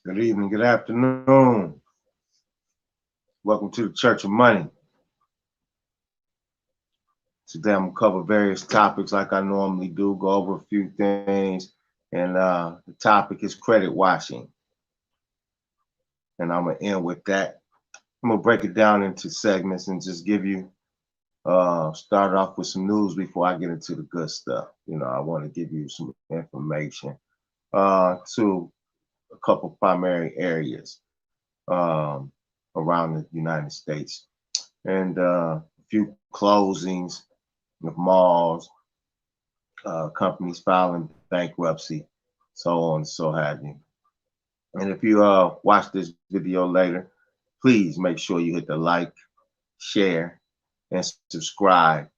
Good evening, good afternoon. Welcome to the Church of Money. Today I'm going to cover various topics like I normally do, go over a few things, and the topic is credit washing. And I'm going to end with that. I'm going to break it down into segments and just give you, start off with some news before I get into the good stuff. I want to give you some information to a couple primary areas around the United States, and a few closings of malls, companies filing bankruptcy, so on and so have you. And if you watch this video later, please make sure you hit the like, share, and subscribe,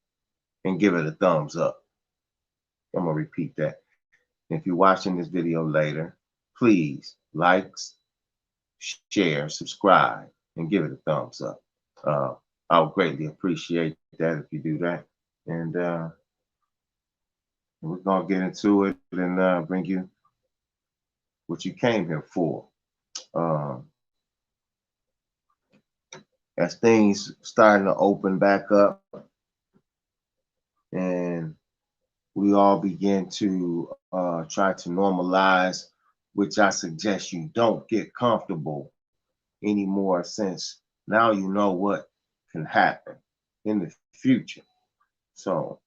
and give it a thumbs up. I'm gonna repeat that. If you're watching this video later, please like, share, subscribe, and give it a thumbs up. I would greatly appreciate that if you do that. And we're going to get into it and bring you what you came here for. As things starting to open back up and we all begin to try to normalize, which I suggest you don't get comfortable anymore, since now you know what can happen in the future. So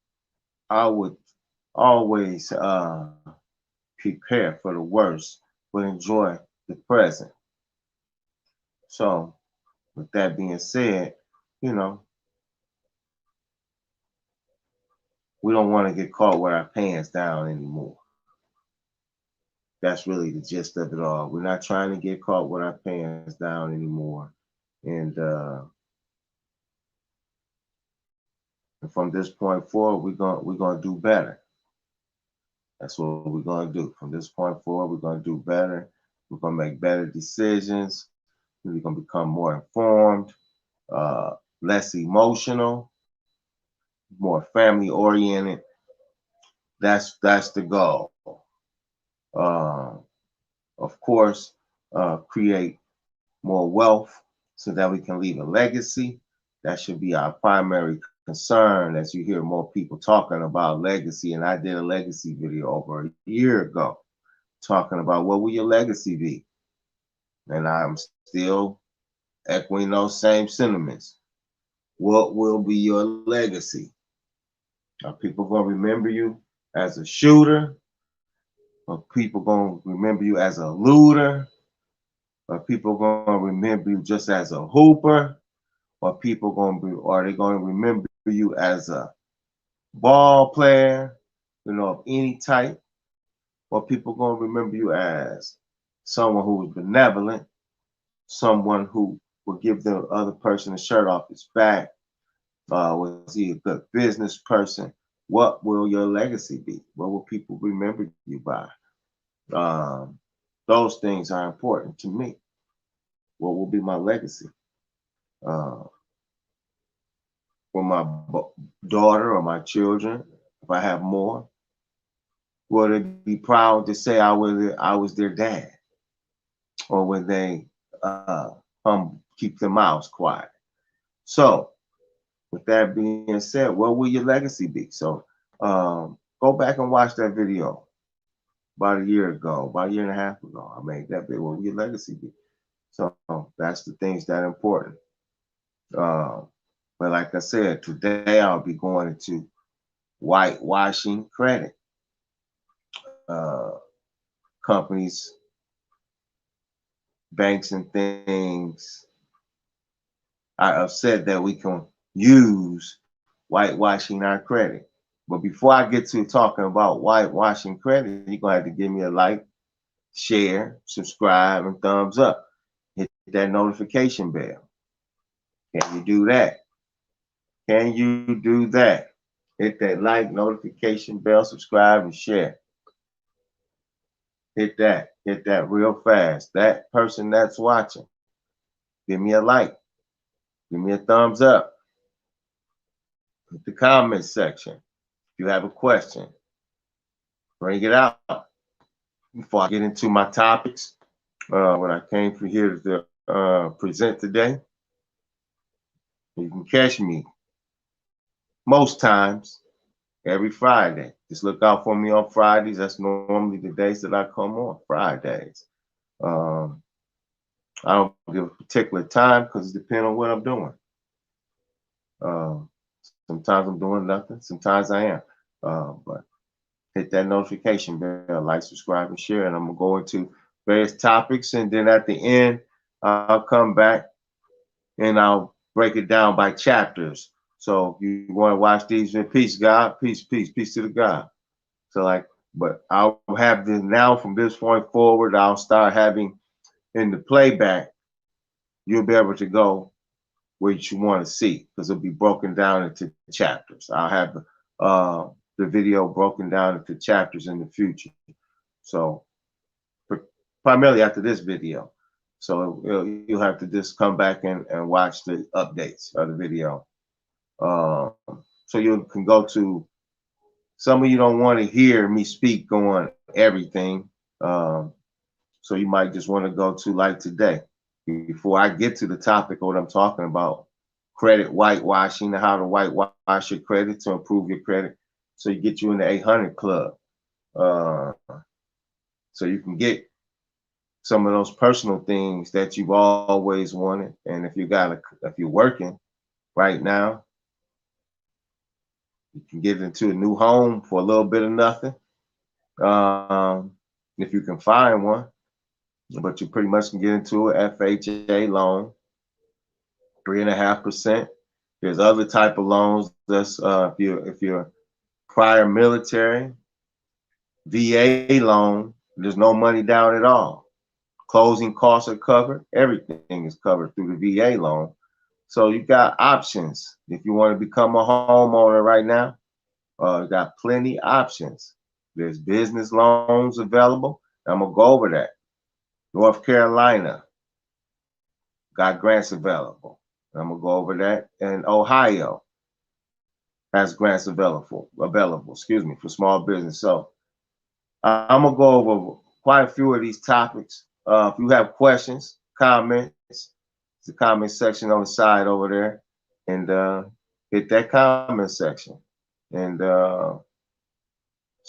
I would always prepare for the worst, but enjoy the present. So with that being said, we don't want to get caught with our pants down anymore. That's really the gist of it all. We're not trying to get caught with our pants down anymore. And from this point forward, we're gonna do better. That's what we're gonna do. From this point forward, we're gonna do better. We're gonna make better decisions. We're gonna become more informed, less emotional, more family oriented. That's the goal. Of course, create more wealth so that we can leave a legacy. That should be our primary concern, as you hear more people talking about legacy. And I did a legacy video over a year ago talking about what will your legacy be. And I'm still echoing those same sentiments. What will be your legacy? Are people going to remember you as a shooter? Are people going to remember you as a looter? Are people going to remember you just as a hooper? Are they going to remember you as a ball player, of any type? Or people going to remember you as someone who was benevolent, someone who will give the other person a shirt off his back? Was he a good business person? What will your legacy be? What will people remember you by? Those things are important to me. What will be my legacy? For my daughter or my children, if I have more, will they be proud to say I was their dad? Or will they keep their mouths quiet? So with that being said, what will your legacy be? So go back and watch that video about a year and a half ago. I made that video. What will your legacy be? So that's the things that are important. But like I said, today I'll be going into whitewashing credit. Companies, banks, and things are upset that we can use whitewashing our credit. But before I get to talking about whitewashing credit, you're going to have to give me a like, share, subscribe, and thumbs up. Hit that notification bell. Can you do that? Can you do that? Hit that like, notification bell, subscribe, and share. Hit that real fast. That person that's watching, give me a like, give me a thumbs up. Hit the comment section. If you have a question, bring it out. Before I get into my topics, What I came for here to present today. You can catch me most times every Friday. Just look out for me on Fridays. That's normally the days that I come on, Fridays. Um, I don't give a particular time because it depends on what I'm doing. Um, Sometimes I'm doing nothing. Sometimes I am. But hit that notification bell, like, subscribe, and share. And I'm gonna go into various topics, and then at the end, I'll come back and I'll break it down by chapters. So you want to watch these in peace, God, peace, peace, peace to the God. So like, but I'll have this now from this point forward. I'll start having in the playback. You'll be able to go where you want to see because it'll be broken down into chapters. I'll have the video broken down into chapters in the future. So primarily after this video. So you'll have to just come back and watch the updates of the video. So you can go to, some of you don't want to hear me speak on everything. So you might just want to go to, like today, before I get to the topic of what I'm talking about, credit whitewashing, how to whitewash your credit to improve your credit. So you get you in the 800 club. So you can get some of those personal things that you've always wanted. And if you're working right now, you can get into a new home for a little bit of nothing. If you can find one, but you pretty much can get into an FHA loan, 3.5%. There's other type of loans that's if you're prior military, VA loan, there's no money down at all. Closing costs are covered. Everything is covered through the VA loan. So you got options. If you want to become a homeowner right now, you got plenty options. There's business loans available. I'm gonna go over that. North Carolina got grants available. I'm gonna go over that. And Ohio has grants available, for small business. So I'm gonna go over quite a few of these topics. If you have questions, comments, the comment section on the side over there, and hit that comment section, and so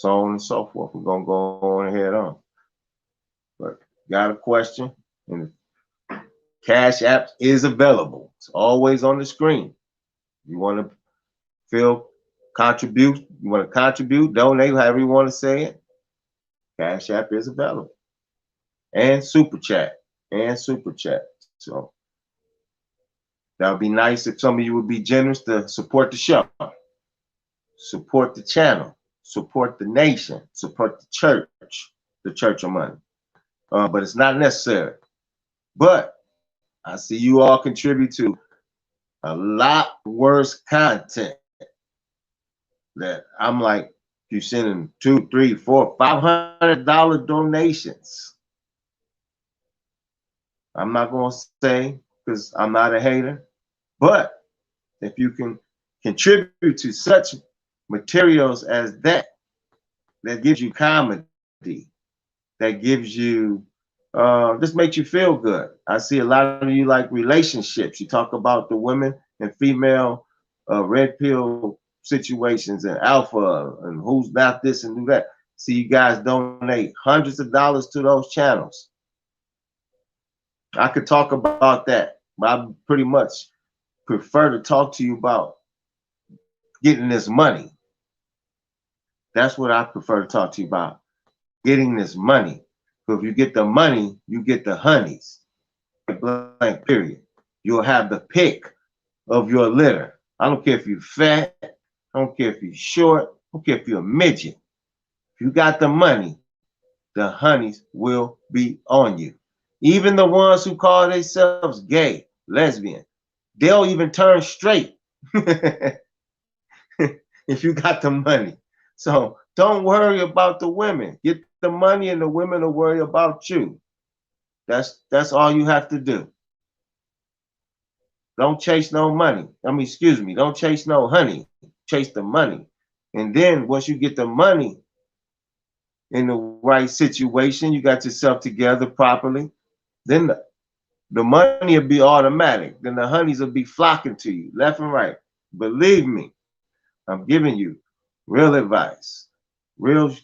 on and so forth. We're gonna go on ahead on. But got a question, and the Cash App is available. It's always on the screen. You want to contribute, donate, however you want to say it. Cash App is available. And Super Chat. So that would be nice if some of you would be generous to support the show, support the channel, support the nation, support the church of money. But it's not necessary. But I see you all contribute to a lot worse content that I'm like, you're sending $200, $300, $400, $500 donations. I'm not going to say, because I'm not a hater, but if you can contribute to such materials as that gives you comedy, that gives you, just makes you feel good. I see a lot of you like relationships. You talk about the women and female red pill situations and alpha and who's not this and do that. See you guys donate hundreds of dollars to those channels. I could talk about that, but I pretty much prefer to talk to you about getting this money. That's what I prefer to talk to you about, getting this money. So if you get the money, you get the honeys. Blank period. You'll have the pick of your litter. I don't care if you're fat. I don't care if you're short. I don't care if you're a midget. If you got the money, the honeys will be on you. Even the ones who call themselves gay, lesbian, they'll even turn straight if you got the money. So don't worry about the women. Get the money and the women will worry about you. That's all you have to do. Don't chase no money. Don't chase no honey. Chase the money. And then once you get the money in the right situation, you got yourself together properly, then the money will be automatic. Then the honeys will be flocking to you left and right. Believe me, I'm giving you real advice, real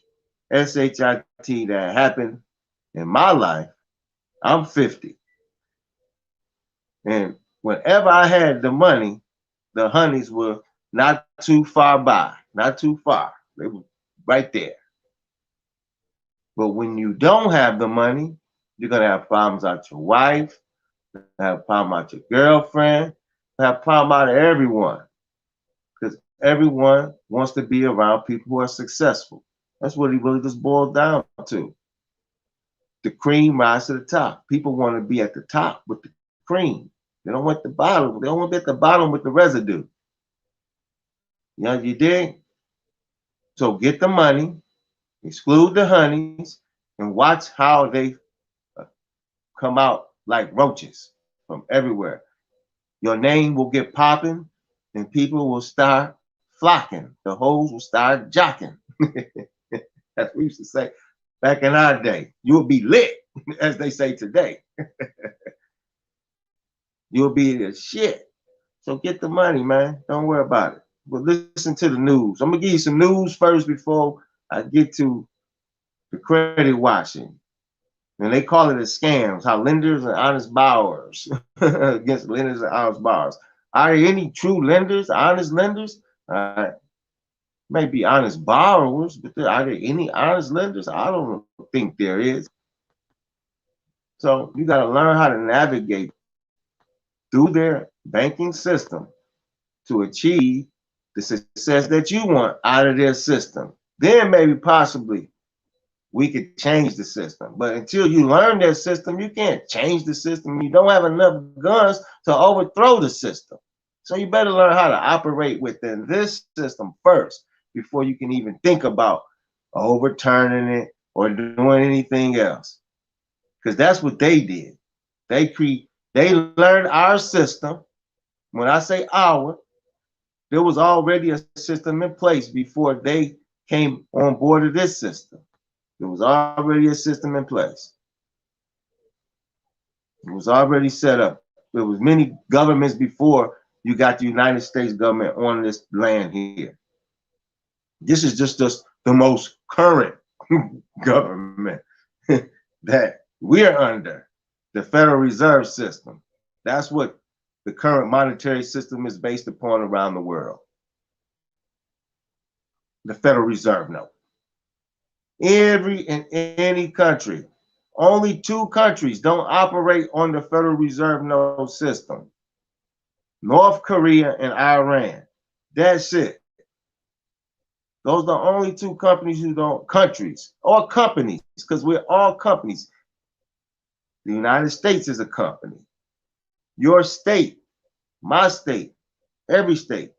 SHIT that happened in my life. I'm 50. And whenever I had the money, the honeys were not too far by, not too far. They were right there. But when you don't have the money, you're going to have problems out your wife, have problem out your girlfriend, have problem out of everyone. Because everyone wants to be around people who are successful. That's what it really just boils down to. The cream rises to the top. People want to be at the top with the cream. They don't want the bottom. They don't want to be at the bottom with the residue. You know, you dig? So get the money, exclude the honeys, and watch how they come out like roaches from everywhere. Your name will get popping, and people will start flocking. The hoes will start jocking. That's what we used to say back in our day. You'll be lit, as they say today. You'll be the shit. So get the money, man. Don't worry about it. But listen to the news. I'm gonna give you some news first before I get to the credit washing. And they call it a scams, how lenders and honest borrowers against lenders and honest borrowers. Are there any true lenders, honest lenders? Maybe honest borrowers, but are there any honest lenders? I don't think there is. So you got to learn how to navigate through their banking system to achieve the success that you want out of their system. Then maybe possibly we could change the system. But until you learn their system, you can't change the system. You don't have enough guns to overthrow the system. So you better learn how to operate within this system first before you can even think about overturning it or doing anything else. Because that's what they did. They learned our system. When I say our, there was already a system in place before they came on board of this system. There was already a system in place. It was already set up. There was many governments before you got the United States government on this land here. This is just the most current government that we're under, the Federal Reserve System. That's what the current monetary system is based upon around the world. The Federal Reserve note. Any country, only 2 countries don't operate on the Federal Reserve note system. North Korea and Iran. That's it. Those are the only 2 companies who don't, countries or companies, because we're all companies. The United States is a company. Your state, my state, every state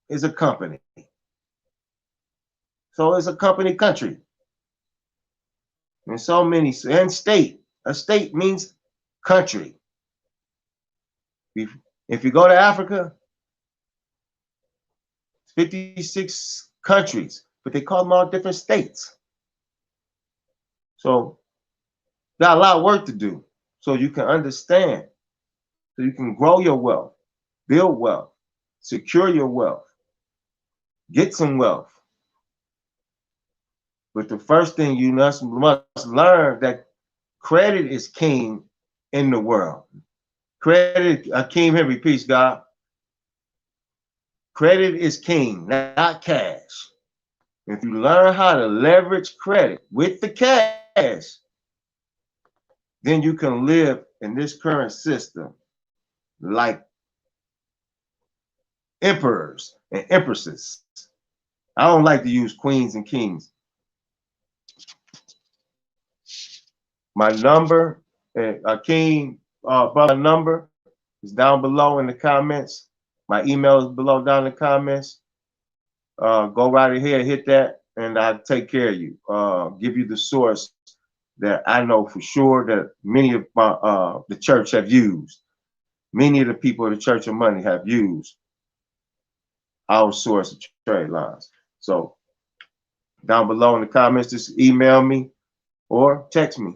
is a company. So it's a company country. And so many, and state. A state means country. If you go to Africa, 56 countries, but they call them all different states. So got a lot of work to do so you can understand, so you can grow your wealth, build wealth, secure your wealth, get some wealth. But the first thing you must learn that credit is king in the world. Credit, Akeem Henry, peace, God. Credit is king, not cash. If you learn how to leverage credit with the cash, then you can live in this current system like emperors and empresses. I don't like to use queens and kings. My number, Akeem, brother number is down below in the comments. My email is below down in the comments. Go right ahead, hit that, and I'll take care of you. Give you the source that I know for sure that many of the church have used. Many of the people of the Church of Money have used our source of trade lines. So down below in the comments, just email me or text me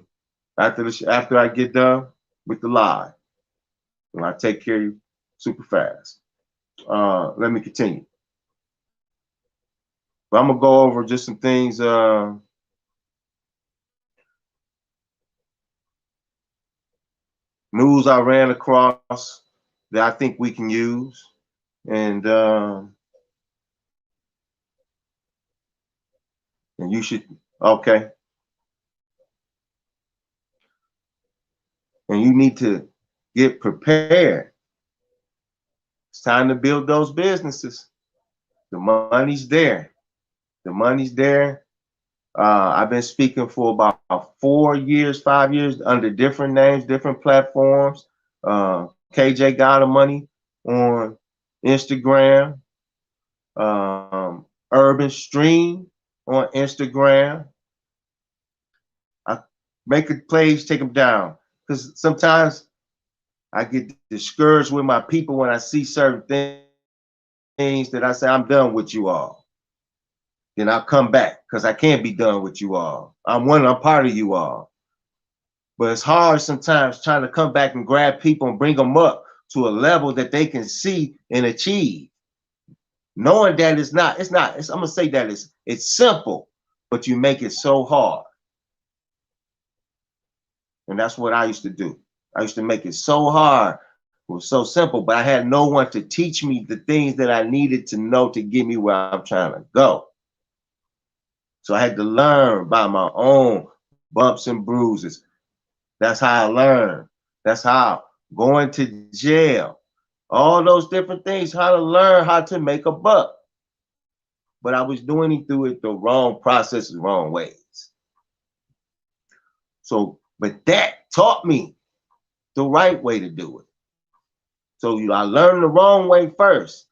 after I get done. with the lie. And I take care of you super fast. Let me continue. But I'm gonna go over just some things. News I ran across that I think we can use, and you should, okay. And you need to get prepared. It's time to build those businesses. The money's there. The money's there. I've been speaking for about 4 years, 5 years under different names, different platforms. KJ got money on Instagram, Urban Stream on Instagram. I make a page, take them down, because sometimes I get discouraged with my people when I see certain things that I say, I'm done with you all. Then I'll come back because I can't be done with you all. I'm part of you all. But it's hard sometimes trying to come back and grab people and bring them up to a level that they can see and achieve. Knowing that I'm gonna say that it's simple, but you make it so hard. And that's what I used to do. I used to make it so hard. It was so simple, but I had no one to teach me the things that I needed to know to get me where I'm trying to go. So I had to learn by my own bumps and bruises. That's how I learned. That's how going to jail, all those different things, how to learn how to make a buck. But I was doing it through the wrong processes, wrong ways. So, but that taught me the right way to do it. So I learned the wrong way first.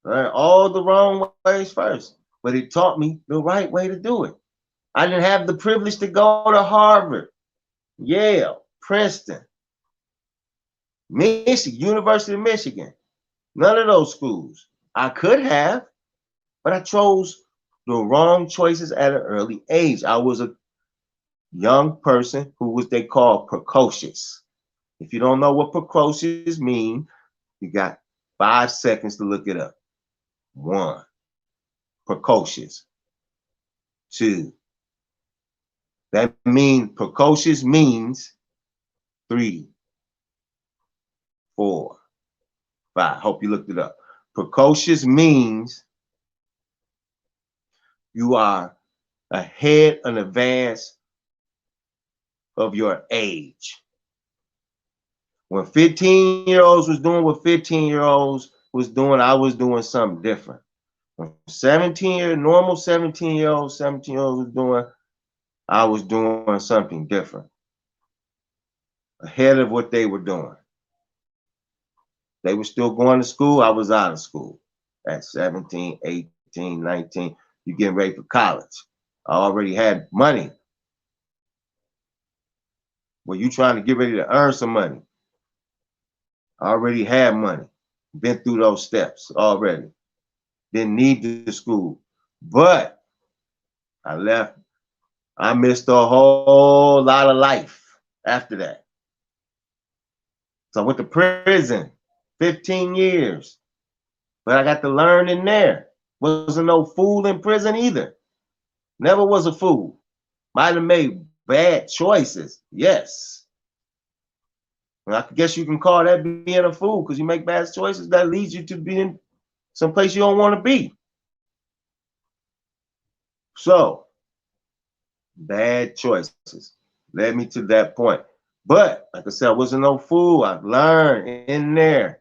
Learned all the wrong ways first. But it taught me the right way to do it. I didn't have the privilege to go to Harvard, Yale, Princeton, Michigan, University of Michigan. None of those schools. I could have, but I chose the wrong choices at an early age. I was a young person who was they call precocious. If you don't know what precocious mean, you got 5 seconds to look it up. 1, precocious. 2, that means precocious means 3, 4, 5. Hope you looked it up. Precocious means you are ahead in advance of your age. When 15-year-olds was doing what 15-year-olds was doing, I was doing something different. When normal 17-year-olds was doing, I was doing something different. Ahead of what they were doing. They were still going to school, I was out of school. At 17, 18, 19, you're getting ready for college. I already had money. Well, you trying to get ready to earn some money. I already had money. Been through those steps already. Didn't need the school. But I left. I missed a whole lot of life after that. So I went to prison, 15 years. But I got to learn in there. Wasn't no fool in prison either. Never was a fool. Might have made bad choices, yes. And I guess you can call that being a fool because you make bad choices that leads you to being someplace you don't want to be. So, bad choices led me to that point. But, like I said, I wasn't no fool. I learned in there.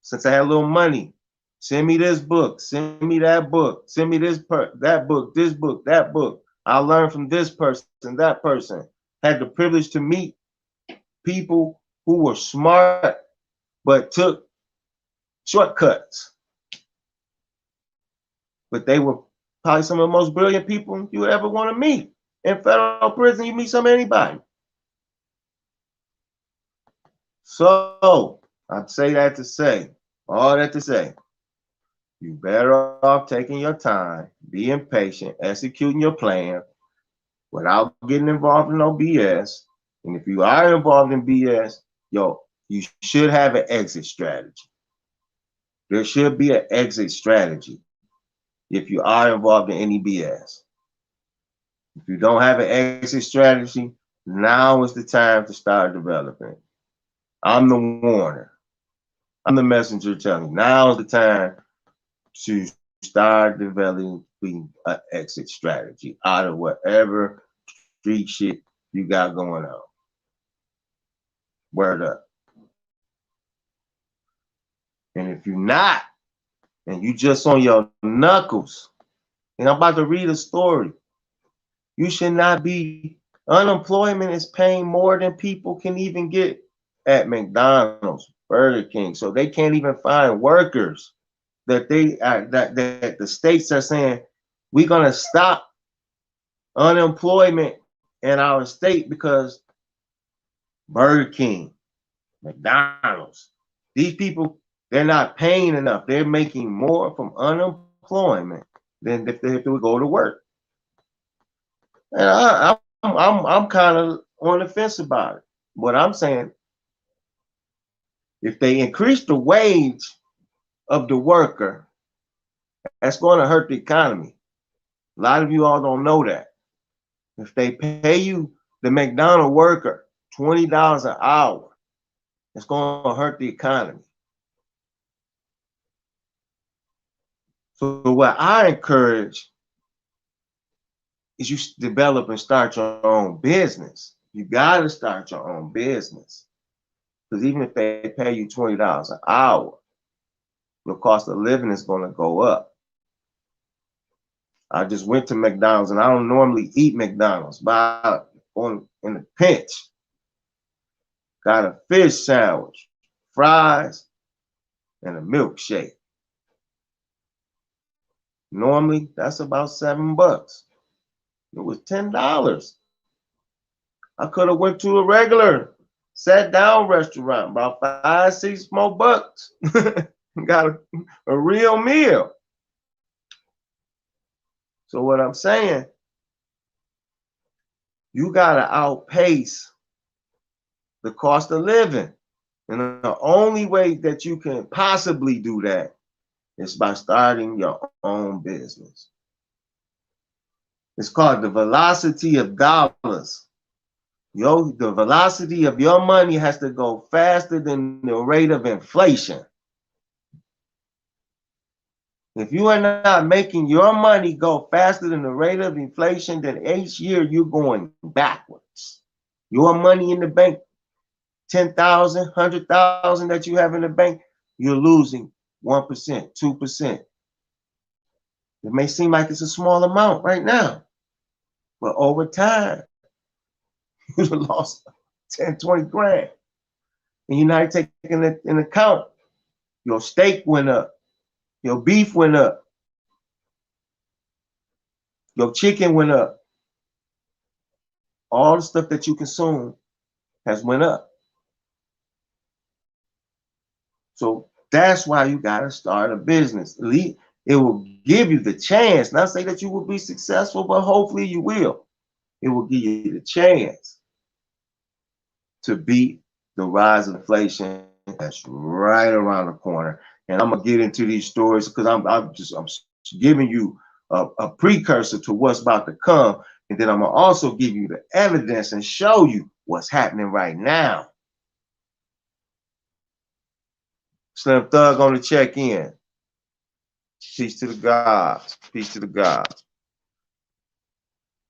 Since I had a little money, send me this book, send me that book, send me that book, this book, that book. I learned from this person, that person. Had the privilege to meet people who were smart but took shortcuts. But they were probably some of the most brilliant people you would ever want to meet. In federal prison, you meet some anybody. So I'd say that to say, all that to say, you better off taking your time, being patient, executing your plan without getting involved in no BS, And if you are involved in BS, yo, you should have an exit strategy. There should be an exit strategy if you are involved in any BS. If you don't have an exit strategy, now is the time to start developing. I'm the warner. I'm the messenger telling you. Now is the time to start developing an exit strategy out of whatever street shit you got going on. Word up. And if you're not, and you just on your knuckles, and I'm about to read a story, you should not be. Unemployment is paying more than people can even get at McDonald's, Burger King. So they can't even find workers that that the states are saying we're gonna stop unemployment in our state because Burger King, McDonald's, these people, they're not paying enough. They're making more from unemployment than if they would go to work. And I'm kind of on the fence about it. What I'm saying, if they increase the wage of the worker, that's going to hurt the economy. A lot of you all don't know that. If they pay you, the McDonald's worker, $20 an hour, it's going to hurt the economy. So what I encourage is you develop and start your own business. You got to start your own business. Because even if they pay you $20 an hour, your cost of living is going to go up. I just went to McDonald's, and I don't normally eat McDonald's, but in the pinch, got a fish sandwich, fries, and a milkshake. Normally, that's about $7. It was $10. I could have went to a regular sat down restaurant, about $5, $6 more bucks. Got a real meal. So what I'm saying, you gotta outpace the cost of living. And the only way that you can possibly do that is by starting your own business. It's called the velocity of dollars. The velocity of your money has to go faster than the rate of inflation. If you are not making your money go faster than the rate of inflation, then each year you're going backwards. Your money in the bank, 10,000, 100,000 that you have in the bank, you're losing 1%, 2%. It may seem like it's a small amount right now, but over time, you lost 10, 20 grand. And you're not taking it in account. Your steak went up. Your beef went up. Your chicken went up. All the stuff that you consume has went up. So that's why you got to start a business. At least it will give you the chance, not say that you will be successful, but hopefully you will. It will give you the chance to beat the rise of inflation that's right around the corner. And I'm gonna get into these stories because I'm giving you a precursor to what's about to come, and then I'm gonna also give you the evidence and show you what's happening right now. Slim Thug on the check-in. Peace to the gods. Peace to the gods.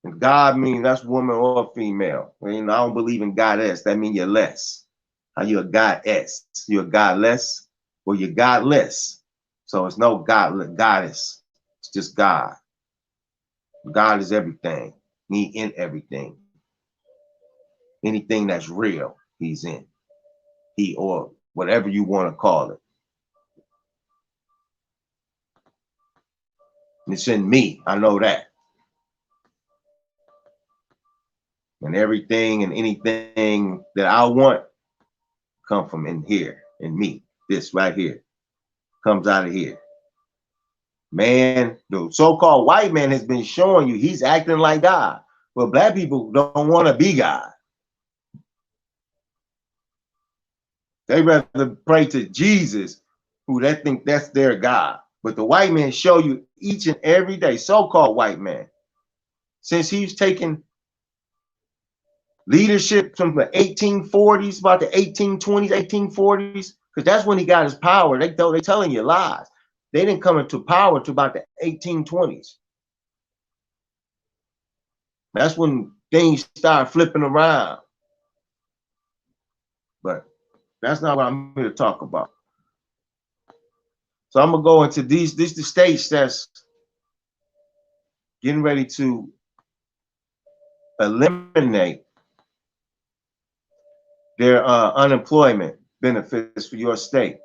And God means that's woman or female. I don't believe in goddess. That means you're less. How you a goddess? You a godless or you godless? So it's no goddess. It's just God. God is everything. He in everything. Anything that's real, he's in. He or whatever you want to call it. It's in me. I know that. And everything and anything that I want come from in here, in me. This right here comes out of here. Man, the so-called white man has been showing you he's acting like God. But black people don't want to be God. They rather pray to Jesus, who they think that's their God. But the white man show you each and every day, so-called white man, since he's taken leadership from the 1840s, about the 1820s, 1840s, because that's when he got his power. They telling you lies. They didn't come into power to about the 1820s. That's when things started flipping around. But that's not what I'm here to talk about. So I'm gonna go into these the states that's getting ready to eliminate their unemployment benefits for your state.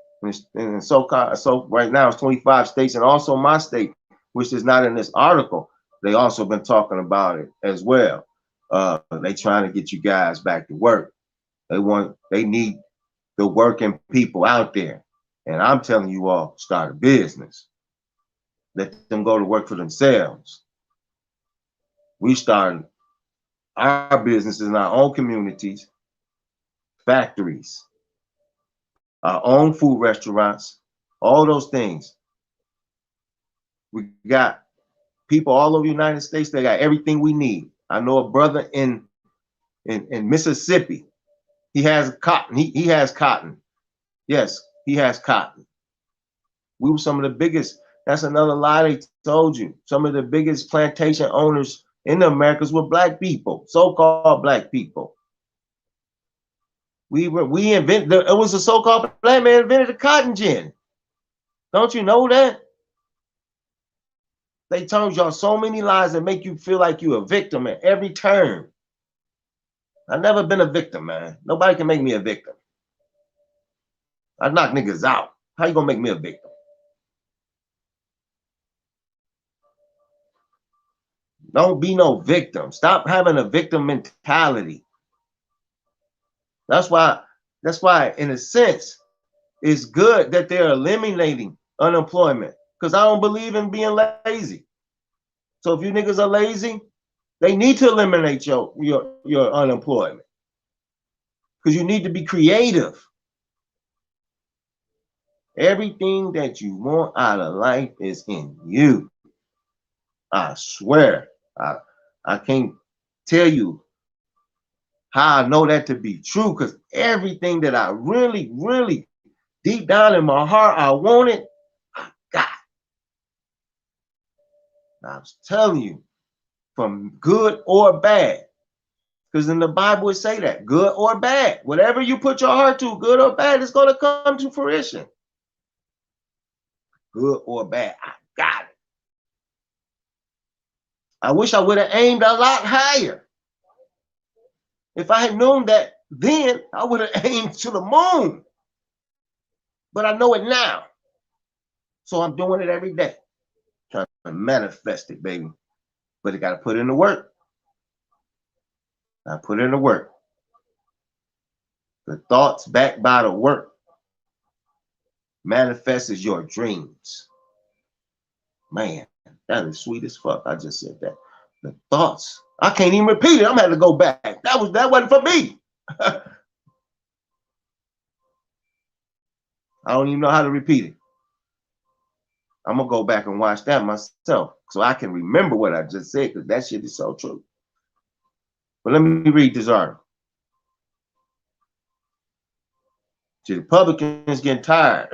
And so right now it's 25 states, and also my state, which is not in this article. They also been talking about it as well. They trying to get you guys back to work. They need the working people out there. And I'm telling you all, start a business. Let them go to work for themselves. We started our businesses in our own communities, factories, our own food restaurants, all those things. We got people all over the United States that got everything we need. I know a brother in Mississippi. He has cotton. He has cotton. Yes, he has cotton. We were some of the biggest. That's another lie they told you. Some of the biggest plantation owners in the Americas were black people, so-called black people. We invented. It was a so-called black man invented the cotton gin. Don't you know that? They told y'all so many lies that make you feel like you're a victim at every turn. I've never been a victim, man. Nobody can make me a victim. I knock niggas out. How you gonna make me a victim? Don't be no victim. Stop having a victim mentality. That's why, in a sense, it's good that they're eliminating unemployment, because I don't believe in being lazy. So if you niggas are lazy, they need to eliminate your unemployment, because you need to be creative. Everything that you want out of life is in you. I swear. I can't tell you how I know that to be true, because everything that I really, really deep down in my heart I wanted, I got. I was telling you, from good or bad, because in the Bible it say that, good or bad, whatever you put your heart to, good or bad, it's going to come to fruition. Good or bad, I got it. I wish I would have aimed a lot higher. If I had known that then, I would have aimed to the moon. But I know it now. So I'm doing it every day. Trying to manifest it, baby. But it got to put in the work. I put in the work. The thoughts backed by the work manifests as your dreams. Man, that is sweet as fuck. I just said that. The thoughts. I can't even repeat it. I'm gonna have to go back. That wasn't for me. I don't even know how to repeat it. I'm gonna go back and watch that myself so I can remember what I just said, because that shit is so true. But let me read this article. The Republicans getting tired.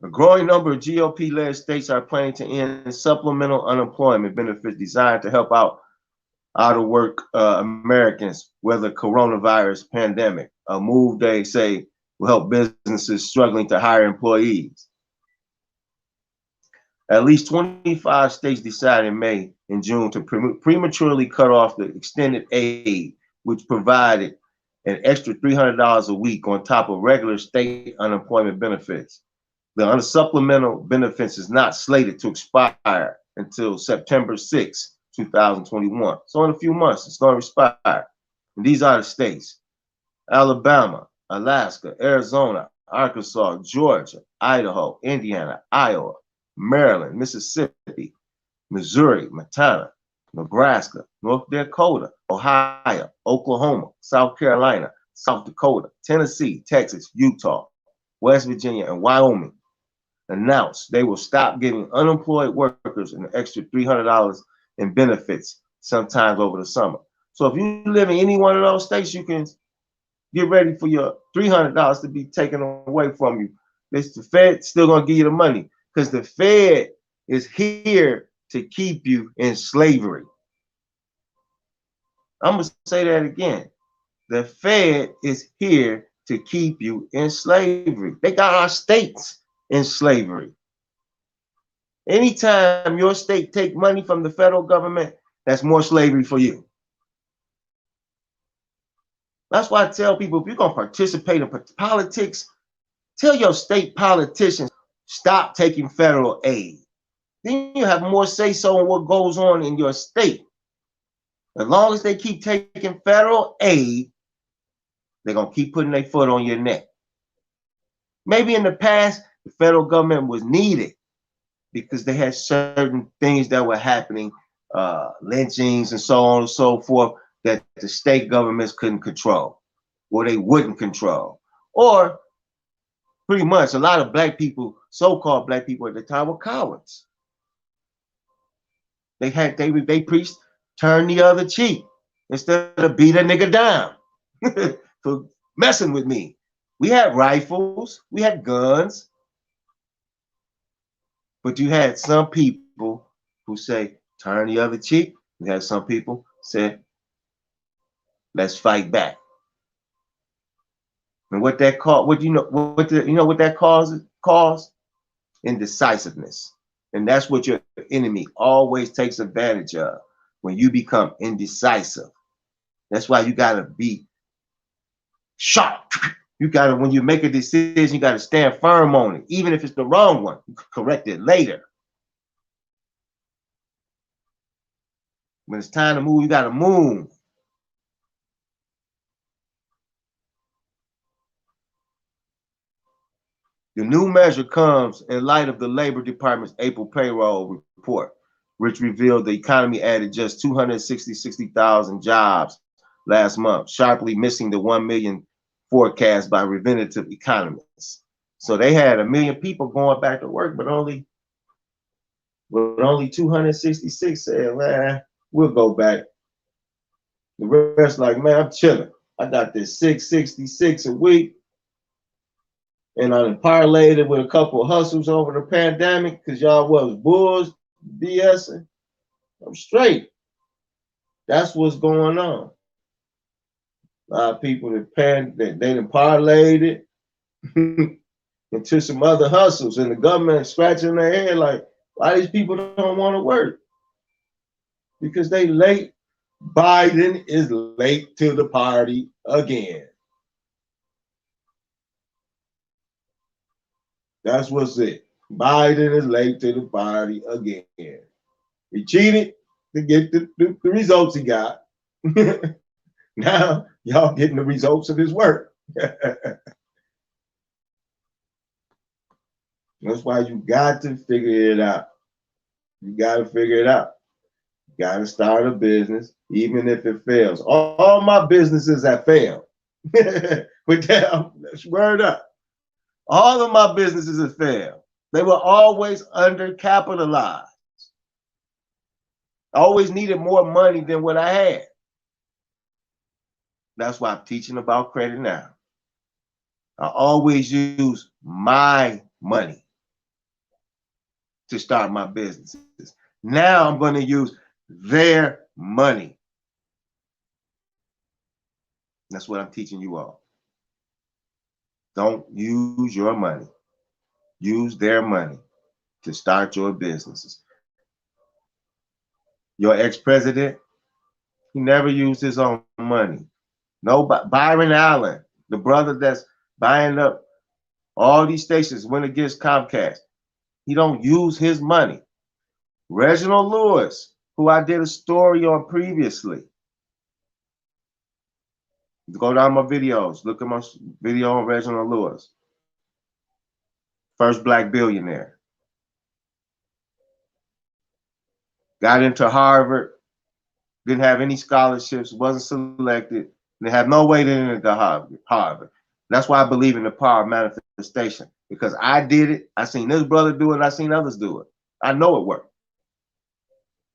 A growing number of GOP-led states are planning to end supplemental unemployment benefits designed to help out-of-work Americans with the coronavirus pandemic, a move they say will help businesses struggling to hire employees. At least 25 states decided in May and June to prematurely cut off the extended aid, which provided an extra $300 a week on top of regular state unemployment benefits. The supplemental benefits is not slated to expire until September 6, 2021. So in a few months, it's going to expire. And these are the states: Alabama, Alaska, Arizona, Arkansas, Georgia, Idaho, Indiana, Iowa, Maryland, Mississippi, Missouri, Montana, Nebraska, North Dakota, Ohio, Oklahoma, South Carolina, South Dakota, Tennessee, Texas, Utah, West Virginia, and Wyoming announced they will stop giving unemployed workers an extra $300 in benefits sometimes over the summer. So if you live in any one of those states, you can get ready for your $300 to be taken away from you. The Fed still gonna give you the money because the Fed is here to keep you in slavery. I'm gonna say that again. The Fed is here to keep you in slavery. They got our states in slavery. Anytime your state take money from the federal government, that's more slavery for you. That's why I tell people, if you're gonna participate in politics, tell your state politicians, stop taking federal aid. Then you have more say-so in what goes on in your state. As long as they keep taking federal aid, they're gonna keep putting their foot on your neck. Maybe in the past, the federal government was needed because they had certain things that were happening, lynchings and so on and so forth, that the state governments couldn't control, or they wouldn't control. Or pretty much a lot of black people, so-called black people at the time, were cowards. They preached turn the other cheek instead of beat a nigga down for messing with me. We had rifles, we had guns, but you had some people who say turn the other cheek. You had some people say let's fight back. And what that cause, what that cause? Indecisiveness. And that's what your enemy always takes advantage of, when you become indecisive. That's why you gotta be sharp. You gotta, when you make a decision, you gotta stand firm on it. Even if it's the wrong one, you can correct it later. When it's time to move, you gotta move. The new measure comes in light of the Labor Department's April payroll report, which revealed the economy added just 260,000 jobs last month, sharply missing the 1 million forecast by preventative economists. So they had 1 million people going back to work, but only 266 said, man, we'll go back. The rest like, man, I'm chilling. I got this 666 a week. And I parlayed it with a couple of hustles over the pandemic because y'all was bulls, BSing. I'm straight. That's what's going on. A lot of people they done parlayed it into some other hustles, and the government scratching their head like, why these people don't want to work? Because they late. Biden is late to the party again. That's what's it. Biden is late to the party again. He cheated to get the results he got. Now y'all getting the results of his work. That's why you got to figure it out. You got to figure it out. You got to start a business, even if it fails. All my businesses have failed. But damn, let's word up. All of my businesses have failed. They were always undercapitalized. I always needed more money than what I had. That's why I'm teaching about credit now. I always use my money to start my businesses. Now I'm going to use their money. That's what I'm teaching you all. Don't use your money. Use their money to start your businesses. Your ex-president, he never used his own money. No, Byron Allen, the brother that's buying up all these stations, went against Comcast. He don't use his money. Reginald Lewis, who I did a story on previously. Go down my videos. Look at my video on Reginald Lewis. First black billionaire. Got into Harvard. Didn't have any scholarships. Wasn't selected. They have no way to enter the Harvard. That's why I believe in the power of manifestation, because I did it. I seen this brother do it. I seen others do it. I know it worked.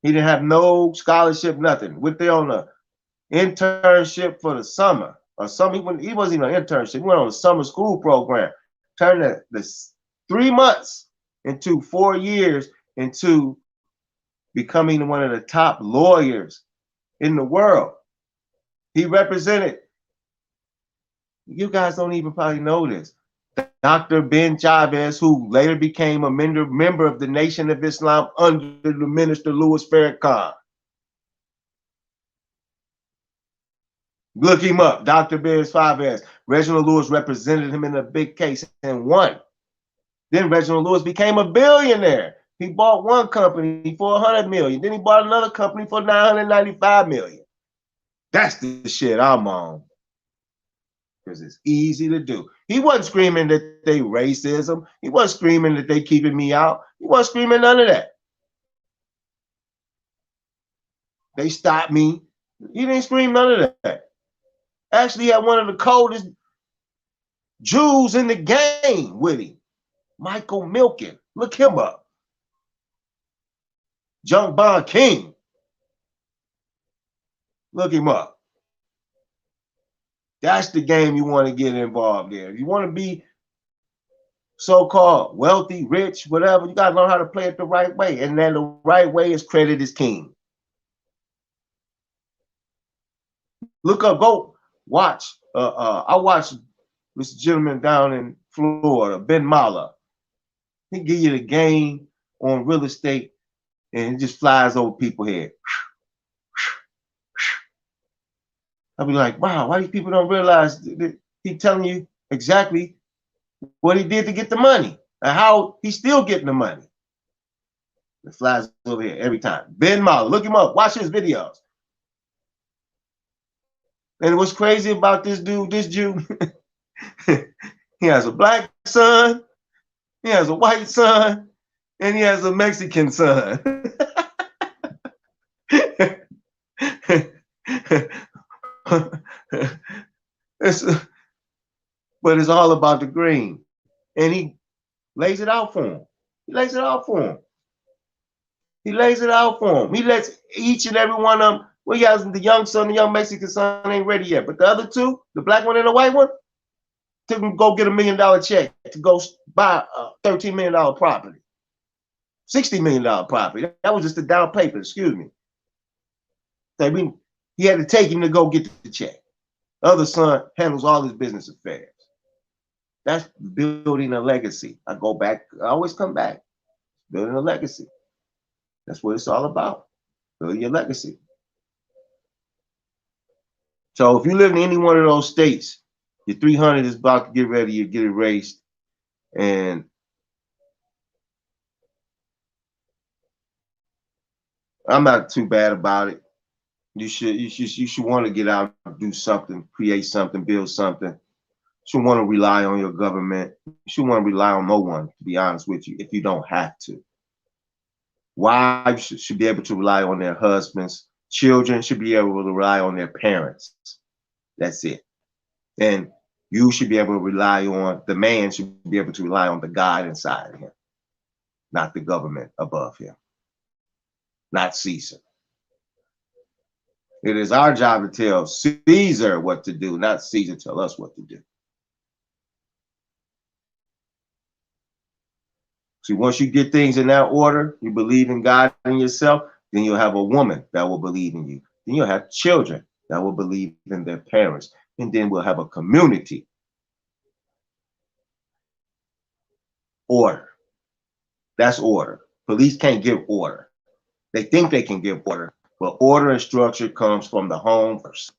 He didn't have no scholarship, nothing. Went there on a internship for the summer or something. He wasn't even an internship. He went on a summer school program. Turned the 3 months into 4 years into becoming one of the top lawyers in the world. He represented, you guys don't even probably know this, Dr. Ben Chavez, who later became a member of the Nation of Islam under the Minister Louis Farrakhan. Look him up, Dr. Ben Chavez. Reginald Lewis represented him in a big case and won. Then Reginald Lewis became a billionaire. He bought one company for $100 million. Then he bought another company for $995 million. That's the shit I'm on. Because it's easy to do. He wasn't screaming that they racism. He wasn't screaming that they keeping me out. He wasn't screaming none of that. They stopped me. He didn't scream none of that. Actually, he had one of the coldest Jews in the game with him, Michael Milken. Look him up. Junk Bond King. Look him up. That's the game you want to get involved in. If you want to be so-called wealthy, rich, whatever, you got to learn how to play it the right way. And then the right way is credit is king. Look up, go watch. I watched this gentleman down in Florida, Ben Mala. He give you the game on real estate and it just flies over people's head. I'll be like, wow, why these people don't realize that he's telling you exactly what he did to get the money and how he's still getting the money. It flies over here every time. Ben Mala, look him up, watch his videos. And what's crazy about this dude, this Jew, he has a black son, he has a white son, and he has a Mexican son. But it's all about the green. And he lays it out for him. He lays it out for him. He lays it out for him. He lets each and every one of them, well, he has the young son, the young Mexican son ain't ready yet. But the other two, the black one and the white one, took him to go get $1 million check to go buy a $13 million property. $60 million property. That was just the down payment, excuse me. So he had to take him to go get the check. The other son handles all his business affairs. That's building a legacy. I go back, I always come back. Building a legacy. That's what it's all about. Building your legacy. So if you live in any one of those states, your 300 is about to get ready, you get erased. And I'm not too bad about it. You should want to get out and do something, create something, build something. You should want to rely on your government. You should want to rely on no one, to be honest with you, if you don't have to. Wives should be able to rely on their husbands. Children should be able to rely on their parents. That's it. And you should be able to rely on, the man should be able to rely on the God inside of him, not the government above him, not Caesar. It is our job to tell Caesar what to do, not Caesar tell us what to do. See, once you get things in that order, you believe in God and yourself, then you'll have a woman that will believe in you. Then you'll have children that will believe in their parents. And then we'll have a community. Order. That's order. Police can't give order. They think they can give order, but order and structure comes from the home first.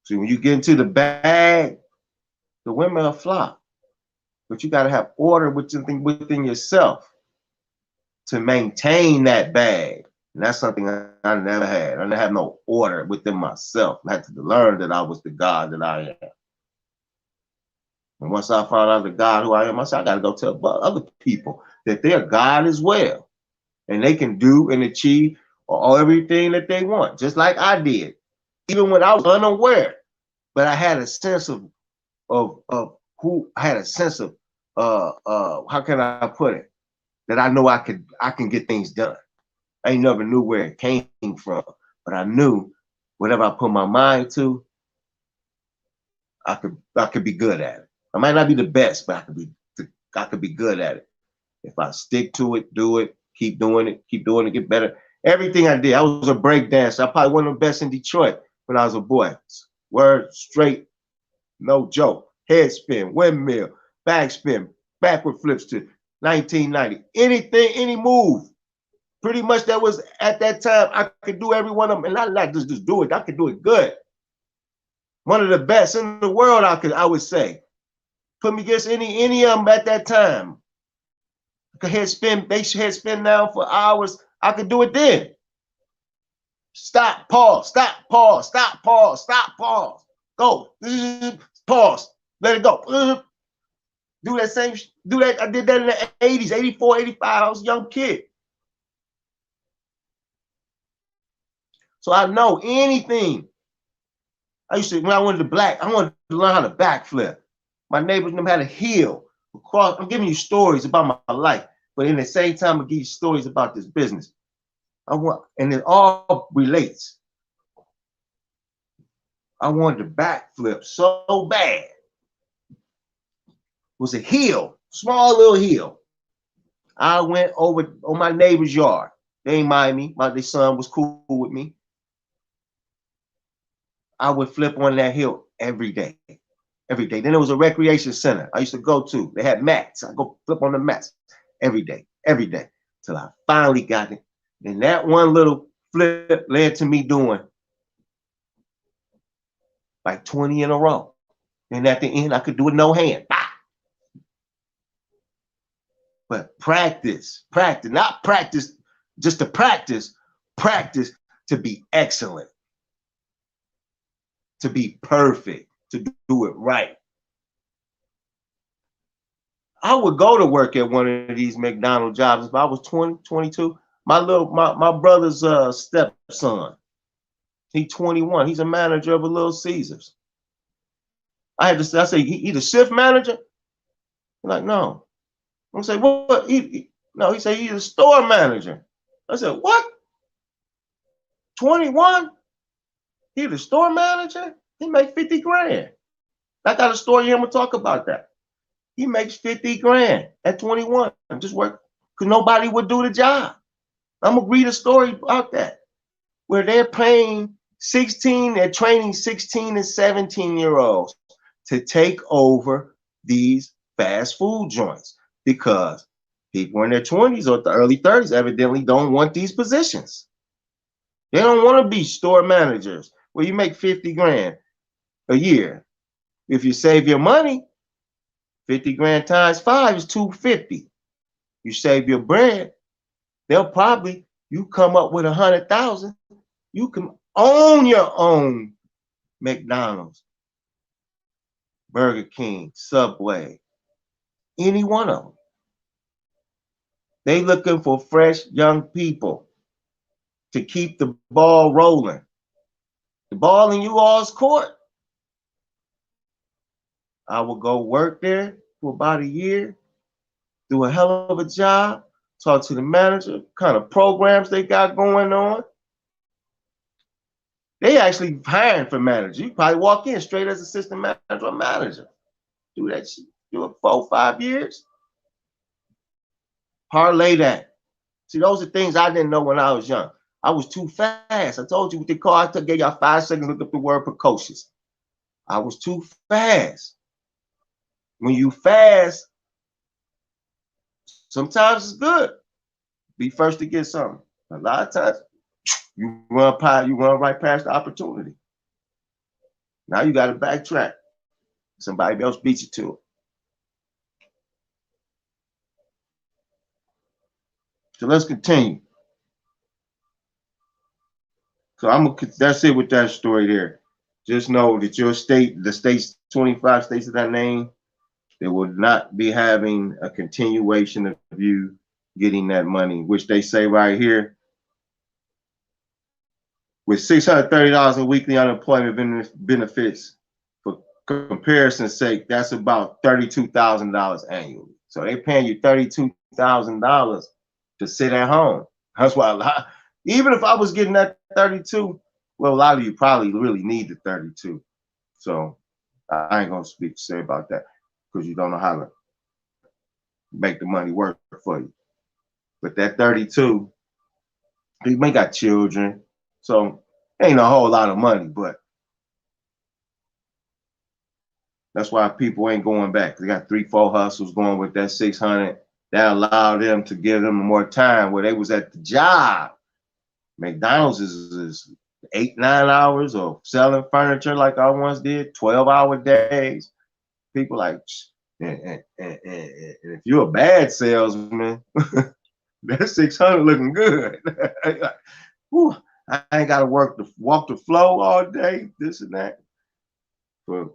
See, when you get into the bag, the women are flop. But you got to have order within yourself to maintain that bag. And that's something I never had. I didn't have no order within myself. I had to learn that I was the God that I am. And once I found out the God who I am, I said, I got to go tell other people that they're God as well. And they can do and achieve or everything that they want, just like I did, even when I was unaware. But I had a sense of who I had a sense of how can I put it, that I know I can get things done. I never knew where it came from, but I knew whatever I put my mind to, I could be good at it. I might not be the best, but I could be good at it. If I stick to it, do it, keep doing it, get better. Everything I did, I was a break dancer. I probably one of the best in Detroit when I was a boy. Word straight, no joke. Head spin, windmill, back spin, backward flips to 1990. Anything, any move, pretty much that was at that time. I could do every one of them, and not just do it. I could do it good. One of the best in the world. I would say. Put me against any of them at that time. I could head spin, base head spin now for hours. I could do it then. Stop, pause, stop, pause, stop, pause, stop, pause. Go, pause, let it go. Do that same, do that. I did that in the 80s, 84, 85. I was a young kid. So I know anything. I used to, when I wanted I wanted to learn how to backflip. My neighbors them had a hill across. I'm giving you stories about my life, but in the same time, I'm giving you stories about this business. And it all relates. I wanted to backflip so bad. It was a hill, small little hill. I went over on my neighbor's yard. They ain't mind me. Their son was cool with me. I would flip on that hill every day. Every day. Then there was a recreation center I used to go to. They had mats. I go flip on the mats every day, till I finally got it. And that one little flip led to me doing like 20 in a row. And at the end, I could do it no hand. Bah! But practice, not practice just to practice to be excellent, to be perfect, to do it right. I would go to work at one of these McDonald's jobs if I was 20, 22. My brother's stepson, he's 21. He's a manager of a Little Caesars. I say, he the shift manager? I'm like, no. I'm saying, what? No, he said he's a store manager. I said, what? 21? He the store manager? He make 50 grand. I got a story here. I'm gonna talk about that. He makes 50 grand at 21. Just work because nobody would do the job. I'm gonna read a story about that, where they're training 16 and 17-year-olds to take over these fast food joints because people in their 20s or the early 30s evidently don't want these positions. They don't want to be store managers where you make 50 grand a year. If you save your money, 50 grand times 5 is 250. You save your bread, you come up with 100,000. You can own your own McDonald's, Burger King, Subway, any one of them. They looking for fresh young people to keep the ball rolling. The ball in you all's court. I will go work there for about a year, do a hell of a job, talk to the manager, kind of programs they got going on. They actually hiring for managers. You probably walk in straight as assistant manager or manager. Do that shit, do it 4 or 5 years. Parlay that. See, those are things I didn't know when I was young. I was too fast. I told you what they call, I gave y'all 5 seconds to look up the word precocious. I was too fast. When you fast, sometimes it's good. Be first to get something. A lot of times, you run right past the opportunity. Now you got to backtrack. Somebody else beats you to it. So let's continue. So that's it with that story there. Just know that your state, the states, 25 states of that name, they will not be having a continuation of you getting that money, which they say right here, with $630 in weekly unemployment benefits, for comparison's sake, that's about $32,000 annually. So they're paying you $32,000 to sit at home. That's why even if I was getting that 32, well, a lot of you probably really need the 32. So I ain't gonna say about that because you don't know how to make the money work for you. But that 32, you may got children, so ain't a whole lot of money, but that's why people ain't going back. They got 3-4 hustles going with that 600. That allowed them to give them more time where they was at the job. McDonald's is 8-9 hours, or selling furniture like I once did, 12-hour days. People like, and if you're a bad salesman, that 600 looking good. Whew, I ain't got to walk the flow all day, this and that. But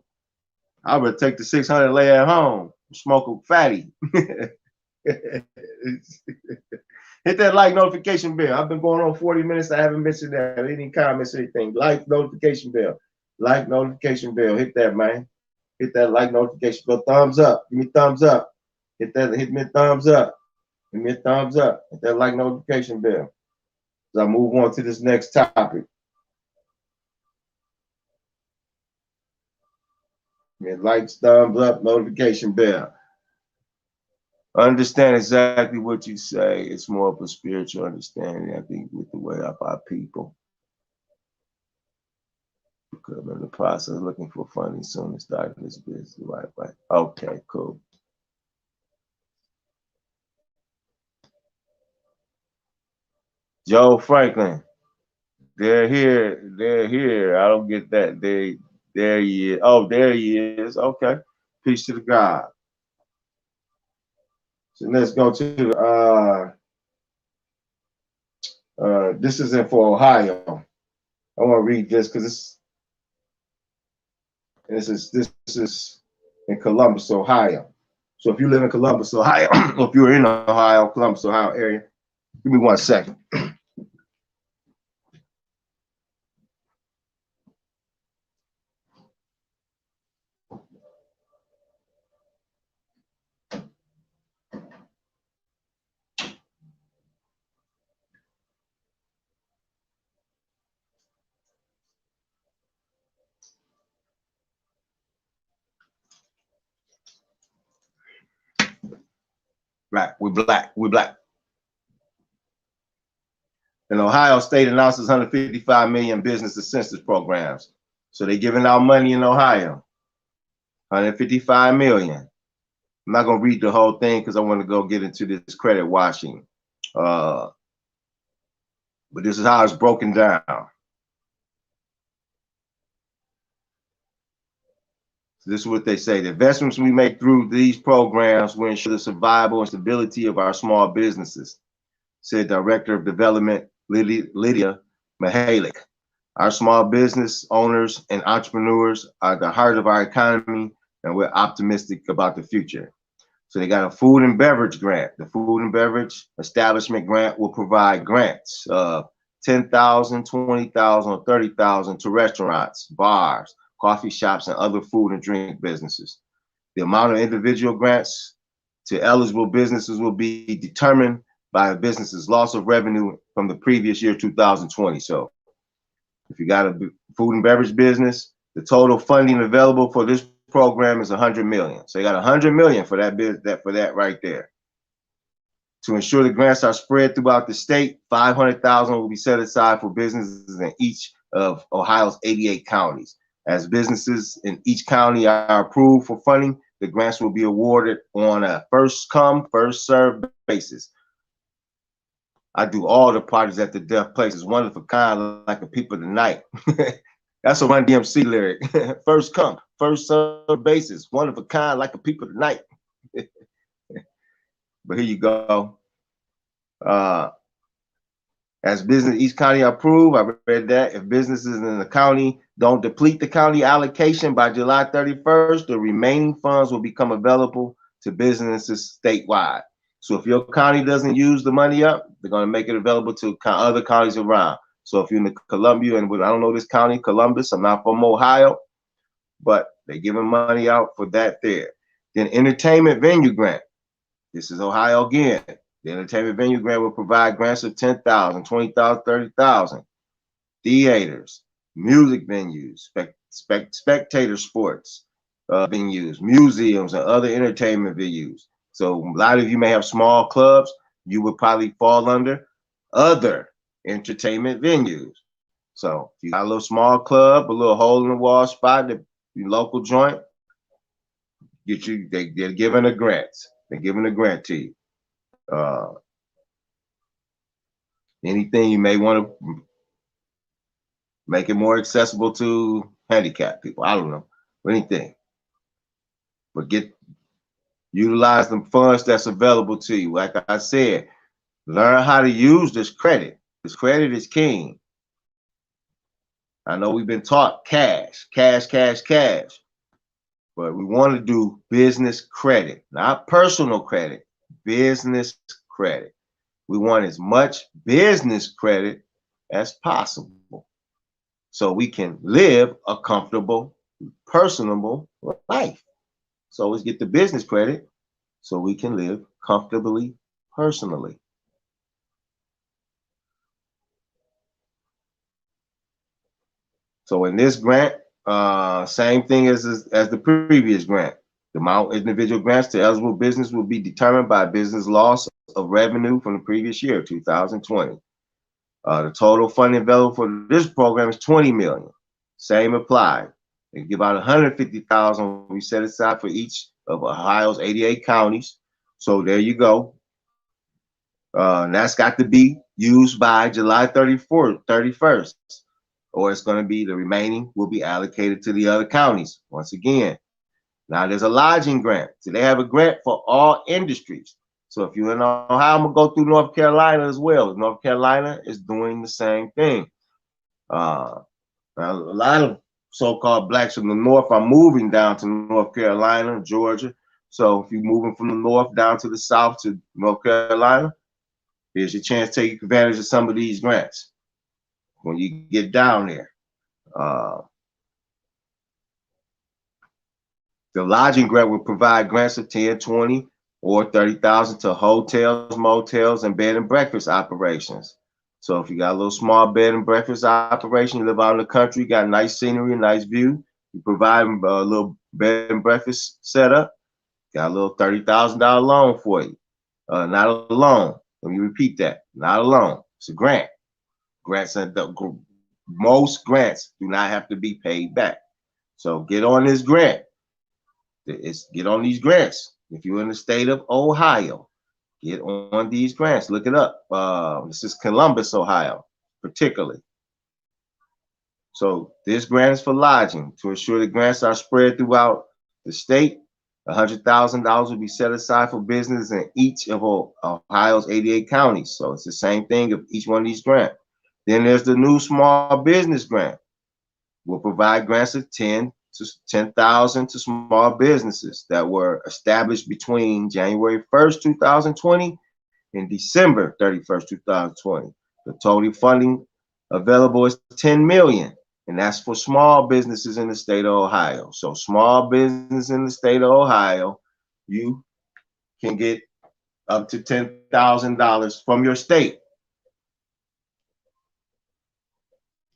I would take the 600, lay at home, smoke a fatty. Hit that like notification bell. I've been going on 40 minutes. I haven't mentioned that. Any comments, anything. Like notification bell. Like notification bell. Hit that, man. Hit that like notification bell. Thumbs up. Give me thumbs up. Hit me a thumbs up. Give me a thumbs up. Hit that like notification bell. So I move on to this next topic. Likes, thumbs up, notification bell. Understand exactly what you say. It's more of a spiritual understanding, I think, with the way of our people. Because I'm in the process of looking for funding soon to start this business. Right. Okay, cool. Joe Franklin. They're here. I don't get that. There he is. Oh, there he is. Okay. Peace to the God. So let's go to this is in for Ohio. I want to read this because this is in Columbus, Ohio. So if you live in Columbus, Ohio, or if you're in Ohio, Columbus, Ohio area, give me 1 second. Black, we're black, we're black. And Ohio State announces 155 million business assistance programs. So they're giving out money in Ohio, 155 million. I'm not gonna read the whole thing because I want to go get into this credit washing. But this is how it's broken down. So this is what they say. The investments we make through these programs will ensure the survival and stability of our small businesses, said Director of Development Lydia Mihalik. Our small business owners and entrepreneurs are the heart of our economy, and we're optimistic about the future. So they got a food and beverage grant. The food and beverage establishment grant will provide grants of $10,000, $20,000, or $30,000 to restaurants, bars, coffee shops, and other food and drink businesses. The amount of individual grants to eligible businesses will be determined by a business's loss of revenue from the previous year, 2020. So if you got a food and beverage business, the total funding available for this program is 100 million. So you got 100 million for that right there. To ensure the grants are spread throughout the state, 500,000 will be set aside for businesses in each of Ohio's 88 counties. As businesses in each county are approved for funding, the grants will be awarded on a first come, first served basis. I do all the parties at the deaf places, one of a kind, like a people tonight. That's a Run DMC lyric. First come, first served basis, one of a kind, like a people tonight. But here you go. As business each county approved, I read that if businesses in the county don't deplete the county allocation by July 31st, the remaining funds will become available to businesses statewide. So if your county doesn't use the money up, they're going to make it available to other counties around. So if you're in the Columbia, and I don't know this county, Columbus, I'm not from Ohio, but they're giving money out for that there. Then entertainment venue grant. This is Ohio again. The entertainment venue grant will provide grants of 10,000, 20,000, 30,000. Theaters, music venues, spectator sports venues, museums, and other entertainment venues. So a lot of you may have small clubs. You would probably fall under other entertainment venues. So if you got a little small club, a little hole in the wall spot, the local joint, get you. They're giving a grant. They're giving a grant to you. Anything you may want to make it more accessible to handicapped people. I don't know, anything. But utilize the funds that's available to you. Like I said, learn how to use this credit. This credit is king. I know we've been taught cash, cash, cash, cash. But we want to do business credit, not personal credit, business credit. We want as much business credit as possible so we can live a comfortable, personable life. So let's get the business credit so we can live comfortably, personally. So in this grant, same thing as the previous grant. The amount of individual grants to eligible business will be determined by business loss of revenue from the previous year, 2020. The total funding available for this program is $20 million. Same applied. They give out $150,000 we set aside for each of Ohio's 88 counties. So there you go. And that's got to be used by July 31st. Or it's going to be the remaining will be allocated to the other counties. Once again, now there's a lodging grant. So they have a grant for all industries. So if you're in Ohio, I'm going to go through North Carolina as well. North Carolina is doing the same thing. Now a lot of so-called blacks from the north are moving down to North Carolina, Georgia. So if you're moving from the north down to the south to North Carolina, here's your chance to take advantage of some of these grants when you get down there. The lodging grant will provide grants of 10, 20, or 30,000 to hotels, motels, and bed and breakfast operations. So if you got a little small bed and breakfast operation, you live out in the country, got nice scenery, nice view, you provide a little bed and breakfast setup, got a little $30,000 loan for you. Not a loan. Let me repeat that. Not a loan. It's a grant. Grants and most grants do not have to be paid back. So get on this grant. Get on these grants. If you're in the state of Ohio, get on these grants. Look it up. This is Columbus, Ohio, particularly. So this grant is for lodging. To ensure the grants are spread throughout the state, $100,000 will be set aside for business in each of Ohio's 88 counties. So it's the same thing of each one of these grants. Then there's the new small business grant. We'll provide grants of 10,000 to small businesses that were established between January 1st, 2020 and December 31st, 2020. The total funding available is $10 million, and that's for small businesses in the state of Ohio. So small business in the state of Ohio, you can get up to $10,000 from your state.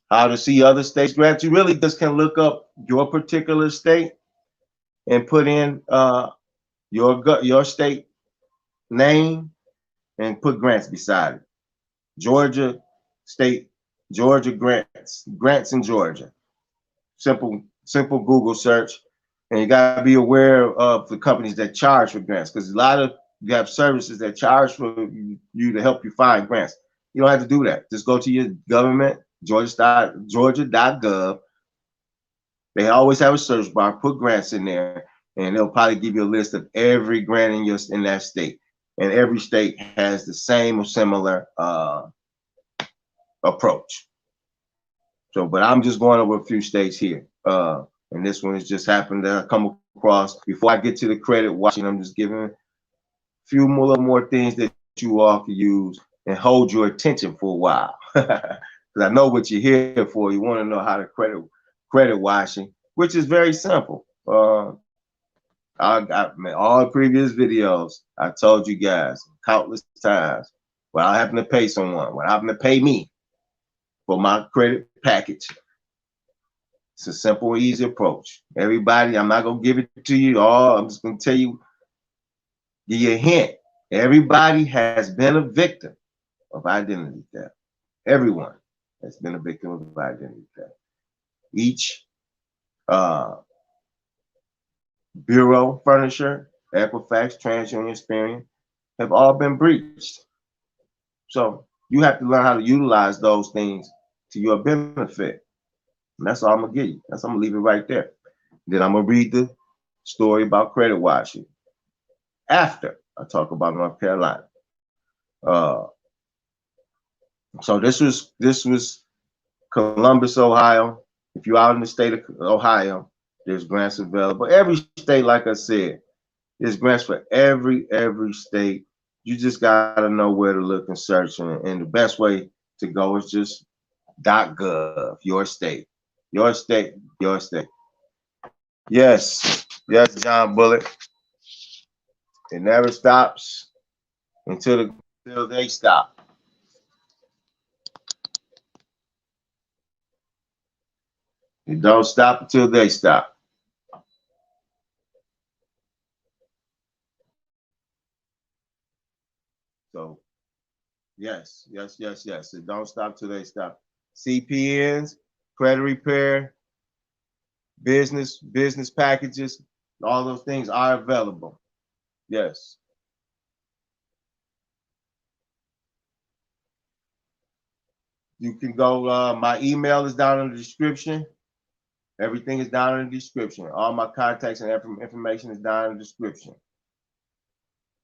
How to see other states' grants? You really just can look up your particular state and put in your state name and put grants beside it. Georgia state, Georgia grants in Georgia. Simple Google search, and you got to be aware of the companies that charge for grants, because a lot of you have services that charge for you to help you find grants. You don't have to do that. Just go to your government. Georgia.gov. They always have a search bar. Put grants in there, and they'll probably give you a list of every grant in that state. And every state has the same or similar approach. So, but I'm just going over a few states here, and this one has just happened to come across. Before I get to the credit watching, I'm just giving a few more things that you all can use and hold your attention for a while. because I know what you're here for. You want to know how to credit washing, which is very simple. All previous videos, I told you guys countless times what I happen to pay someone, what happened to pay me for my credit package. It's a simple, easy approach. Everybody, I'm not gonna give it to you all. I'm just gonna tell you, give you a hint. Everybody has been a victim of identity theft. Everyone has been a victim of identity theft. Each bureau, furniture, Equifax, TransUnion, Experian have all been breached. So you have to learn how to utilize those things to your benefit. And that's all I'm gonna give you. I'm gonna leave it right there. Then I'm gonna read the story about credit washing after I talk about North Carolina. So this was Columbus, Ohio. If you're out in the state of Ohio, there's grants available. Every state, like I said, there's grants for every state. You just gotta know where to look and search, and the best way to go is just .gov, your state, your state, your state. Yes, yes, John Bullet. It never stops until they stop. It don't stop until they stop. So yes, yes, yes, yes. It don't stop till they stop. CPNs, credit repair, business packages, all those things are available. Yes. You can go, my email is down in the description. Everything is down in the description. All my contacts and information is down in the description.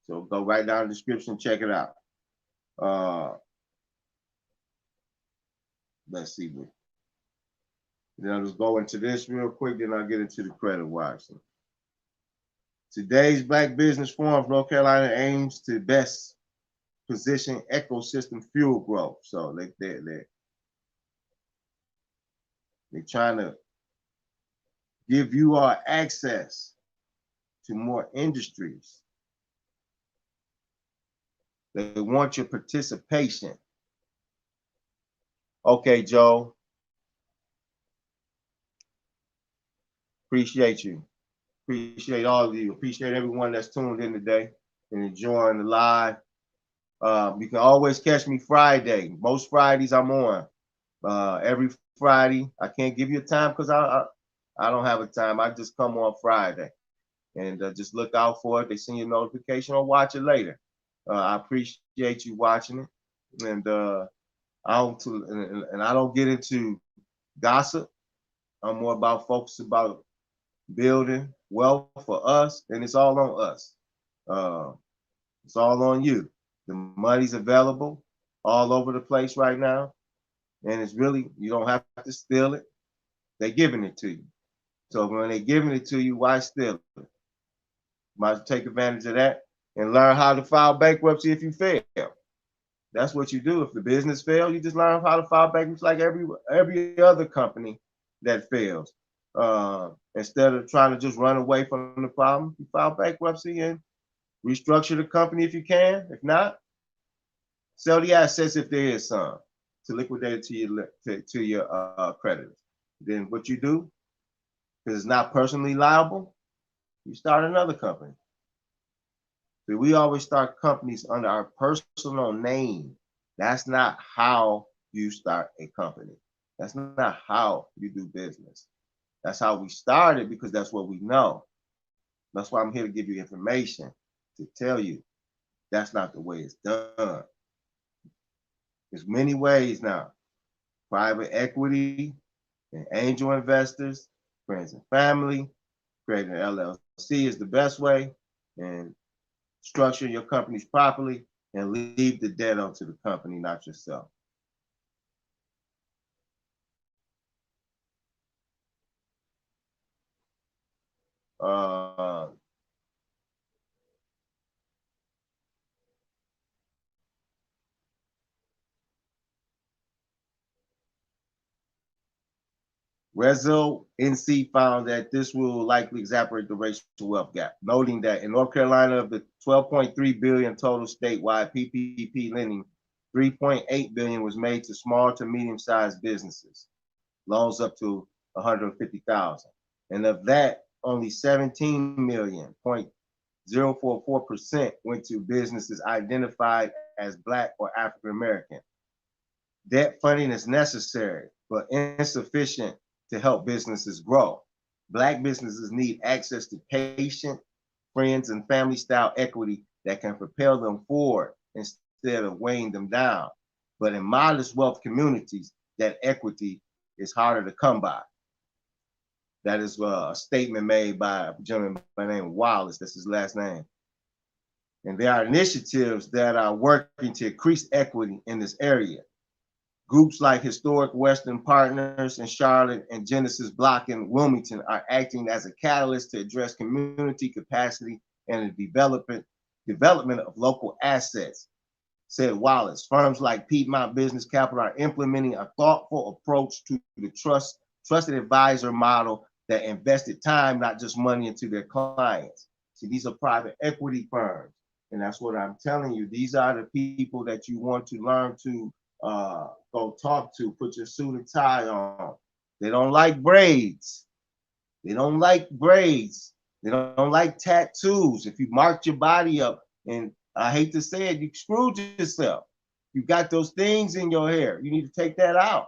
So go right down in the description, check it out. Let's see. Then I'll just go into this real quick, then I'll get into the credit washing. Today's Black Business Forum, North Carolina aims to best position ecosystem fuel growth. So they're trying to give you all access to more industries. They want your participation. Okay, Joe. Appreciate you. Appreciate all of you. Appreciate everyone that's tuned in today and enjoying the live. You can always catch me Friday. Most Fridays I'm on. Every Friday. I can't give you a time because I don't have a time. I just come on Friday. And just look out for it. They send you a notification or watch it later. I appreciate you watching it. And I don't get into gossip. I'm more about focus about building wealth for us, and it's all on us. It's all on you. The money's available all over the place right now, and it's really, you don't have to steal it. They're giving it to you. So when they're giving it to you, why steal it? Might take advantage of that and learn how to file bankruptcy if you fail. That's what you do. If the business fails, you just learn how to file bankruptcy like every other company that fails. Instead of trying to just run away from the problem, you file bankruptcy and restructure the company if you can. If not, sell the assets if there is some to liquidate it to your creditors. Then what you do, because it's not personally liable, you start another company. So we always start companies under our personal name. That's not how you start a company. That's not how you do business. That's how we started because that's what we know. That's why I'm here to give you information to tell you that's not the way it's done. There's many ways now. Private equity and angel investors, friends and family, creating an LLC is the best way, and structure your companies properly and leave the debt onto the company, not yourself. Uh, Rezo NC found that this will likely exacerbate the racial wealth gap, noting that in North Carolina, of the 12.3 billion total statewide PPP lending, 3.8 billion was made to small to medium-sized businesses, loans up to 150,000, and of that, only 17 million, 0.044% went to businesses identified as Black or African American. Debt funding is necessary, but insufficient to help businesses grow. Black businesses need access to patient, friends, and family style equity that can propel them forward instead of weighing them down. But in modest wealth communities, that equity is harder to come by. That is a statement made by a gentleman by the name of Wallace. That's his last name. And there are initiatives that are working to increase equity in this area. Groups like Historic Western Partners in Charlotte and Genesis Block in Wilmington are acting as a catalyst to address community capacity and the development of local assets, said Wallace. Firms like Piedmont Business Capital are implementing a thoughtful approach to the trusted advisor model that invested time, not just money, into their clients. See, these are private equity firms. And that's what I'm telling you. These are the people that you want to learn to go talk to. Put your suit and tie on. They don't like braids. They don't like braids. They don't like tattoos. If you marked your body up, and I hate to say it, you screwed yourself. You got those things in your hair. You need to take that out.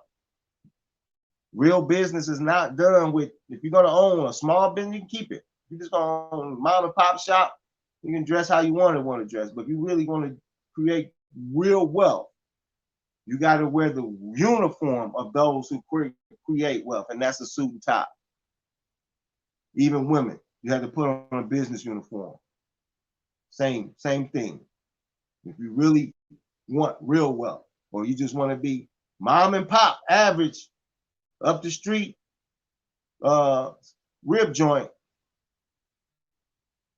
Real business is not done with, if you're going to own a small business, you can keep it. If you're just going to own a mom and pop shop, you can dress how you want to dress. But if you really want to create real wealth, you got to wear the uniform of those who create wealth, and that's a suit and tie. Even women, you have to put on a business uniform. Same thing. If you really want real wealth, or you just want to be mom and pop, average, up the street, rib joint,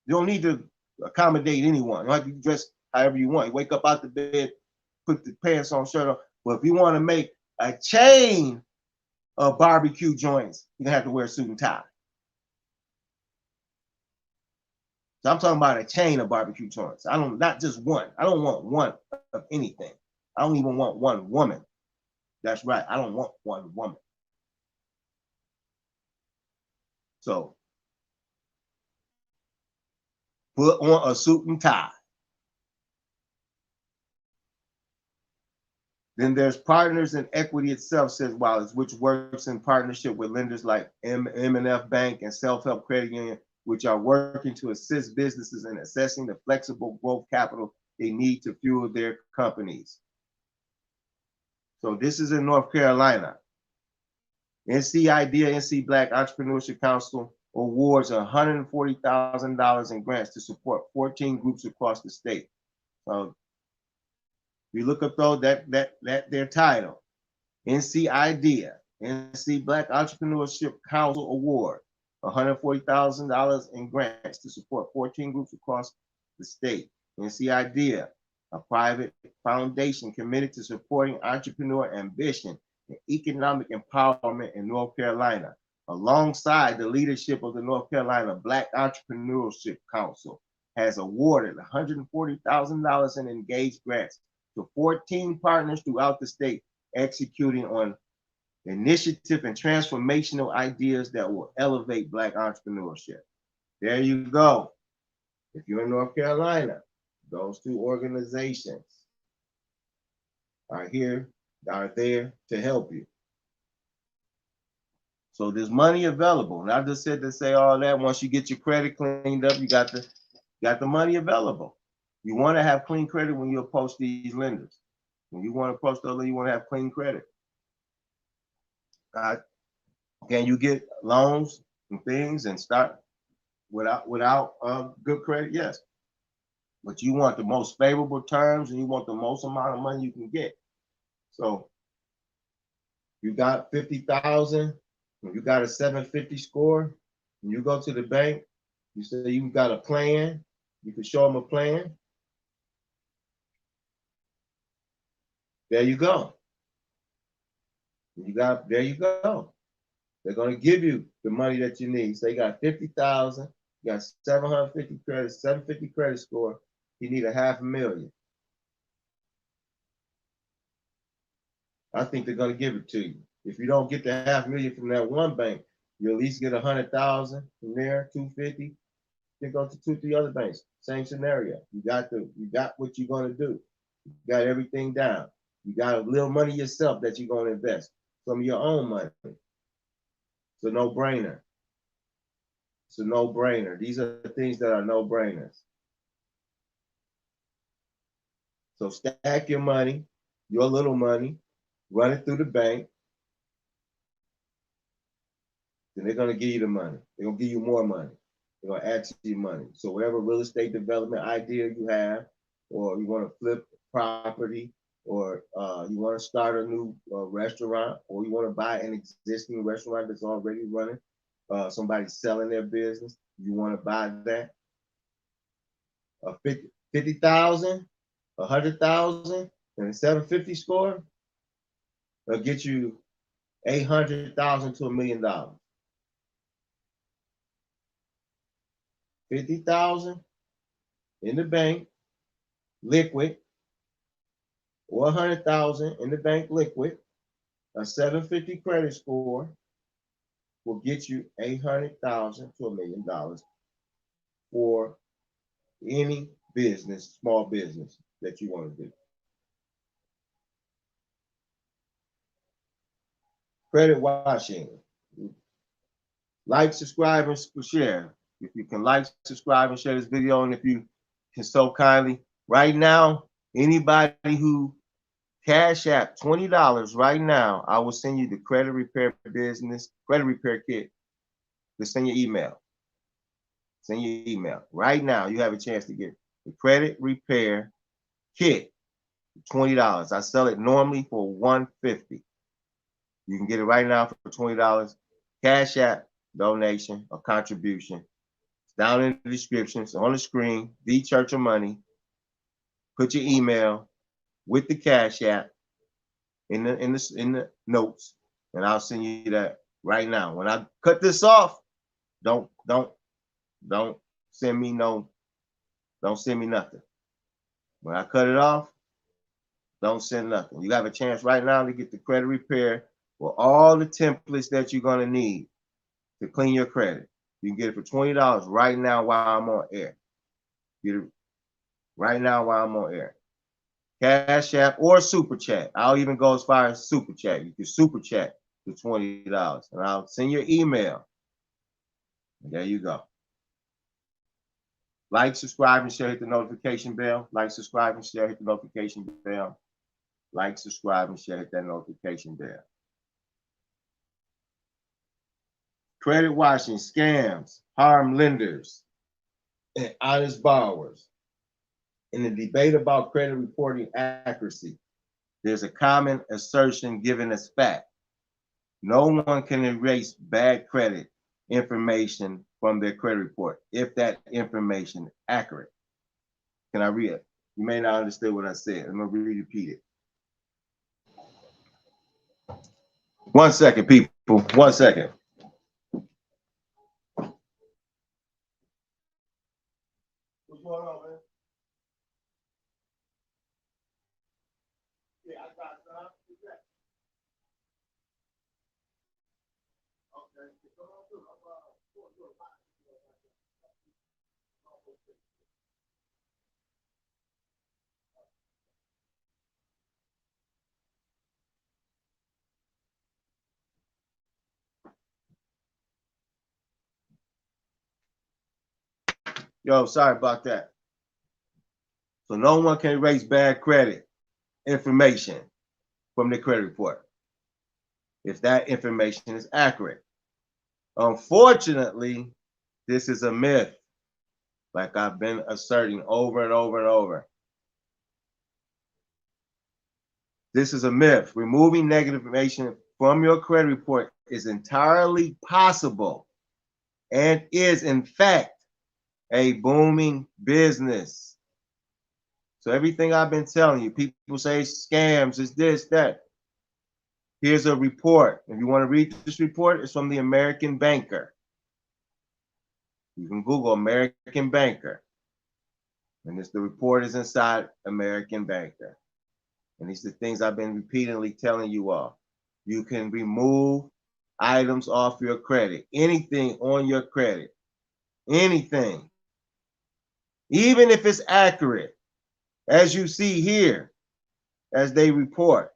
you don't need to accommodate anyone. You don't have to dress however you want. You wake up out the bed, put the pants on, shirt on. But if you want to make a chain of barbecue joints, you're gonna have to wear a suit and tie. So I'm talking about a chain of barbecue joints. Not just one. I don't want one of anything. I don't even want one woman. That's right. I don't want one woman. So put on a suit and tie. Then there's Partners in Equity itself, says Wallace, which works in partnership with lenders like M&F Bank and Self-Help Credit Union, which are working to assist businesses in assessing the flexible growth capital they need to fuel their companies. So this is in North Carolina. NC IDEA, NC Black Entrepreneurship Council awards $140,000 in grants to support 14 groups across the state. So you look up though that their title, NC IDEA, NC Black Entrepreneurship Council Award, $140,000 in grants to support 14 groups across the state. NC IDEA, a private foundation committed to supporting entrepreneur ambition and economic empowerment in North Carolina, alongside the leadership of the North Carolina Black Entrepreneurship Council, has awarded $140,000 in engaged grants to 14 partners throughout the state, executing on initiative and transformational ideas that will elevate Black entrepreneurship. There you go. If you're in North Carolina, those two organizations are there to help you. So there's money available. And I just said to say all that. Once you get your credit cleaned up, you got the money available. You want to have clean credit when you approach these lenders. When you want to approach those lenders, you want to have clean credit. Can you get loans and things and start without good credit? Yes. But you want the most favorable terms and you want the most amount of money you can get. So you got 50,000, you got a 750 score, and you go to the bank, you say you got a plan, you can show them a plan. There you go. There you go. They're going to give you the money that you need. So you got 50,000, you got 750 credits, 750 credit score. You need a $500,000. I think they're going to give it to you. If you don't get the $500,000 from that one bank, you at least get 100,000 from there, 250. You go to 2, 3 other banks. Same scenario. You got what you're going to do. You got everything down. You got a little money yourself that you're going to invest. Some of your own money. It's a no-brainer. It's a no-brainer. These are the things that are no-brainers. So stack your money, your little money, run it through the bank. Then they're going to give you the money. They're going to give you more money. They're going to add to your money. So whatever real estate development idea you have, or you want to flip property, or you want to start a new restaurant, or you want to buy an existing restaurant that's already running, somebody's selling their business, you want to buy that, 50,000, 100,000, and a 750 score, they'll get you 800,000 to $1 million. 50,000 in the bank, liquid, or 100,000 in the bank, liquid. A 750 credit score will get you 800,000 to $1 million for any business, small business that you want to do. Credit washing. Like, subscribe, and share. If you can like, subscribe, and share this video, and if you can so kindly, right now, anybody who Cash App $20 right now, I will send you the credit repair kit. Just send your email. Send your email. Right now, you have a chance to get the credit repair kit, $20. I sell it normally for $150. You can get it right now for $20. Cash App donation or contribution. It's down in the description. It's on the screen. The Church of Money. Put your email with the Cash App in the notes, and I'll send you that right now. When I cut this off, don't send me nothing. When I cut it off, don't send nothing. You have a chance right now to get the credit repair with all the templates that you're gonna need to clean your credit. You can get it for $20 right now while I'm on air. Get it right now while I'm on air. Cash App or Super Chat. I'll even go as far as Super Chat. You can Super Chat for $20, and I'll send your email. And there you go. Like, subscribe, and share. Hit the notification bell. Like, subscribe, and share. Hit the notification bell. Like, subscribe, and share. Hit that notification bell. Credit washing, scams, harm lenders, and honest borrowers. In the debate about credit reporting accuracy, there's a common assertion given as fact. No one can erase bad credit information from their credit report if that information is accurate. Can I read it? You may not understand what I said. I'm going to repeat it. 1 second, people. 1 second. What's going on, man? Yeah, I got time. Okay. Yo, sorry about that. So no one can erase bad credit information from the credit report if that information is accurate. Unfortunately, this is a myth, like I've been asserting over and over and over. This is a myth. Removing negative information from your credit report is entirely possible and is, in fact, a booming business. So everything I've been telling you, people say scams, is this, that. Here's a report. If you want to read this report, it's from the American Banker. You can Google American Banker. And the report is inside American Banker. And these are the things I've been repeatedly telling you all. You can remove items off your credit, anything on your credit, anything, even if it's accurate, as you see here, as they report.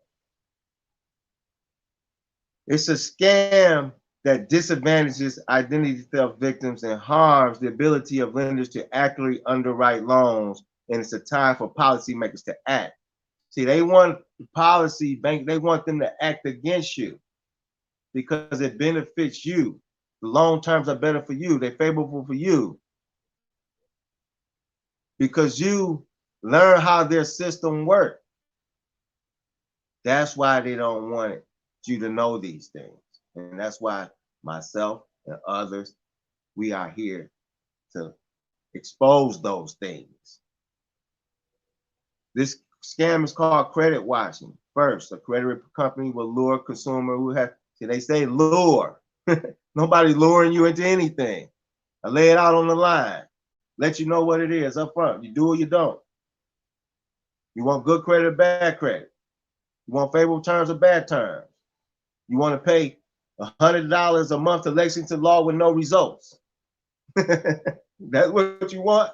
It's a scam that disadvantages identity theft victims and harms the ability of lenders to accurately underwrite loans. And it's a time for policymakers to act. See, they want the they want them to act against you because it benefits you. The loan terms are better for you. They're favorable for you because you learn how their system works. That's why they don't want you to know these things. And that's why myself and others, we are here to expose those things. This scam is called credit washing. First, a credit company will lure a consumer who has, see, they say lure. Nobody's luring you into anything. I lay it out on the line, let you know what it is up front. You do or you don't. You want good credit or bad credit? You want favorable terms or bad terms? You want to pay $100 a month to Lexington Law with no results? That's what you want?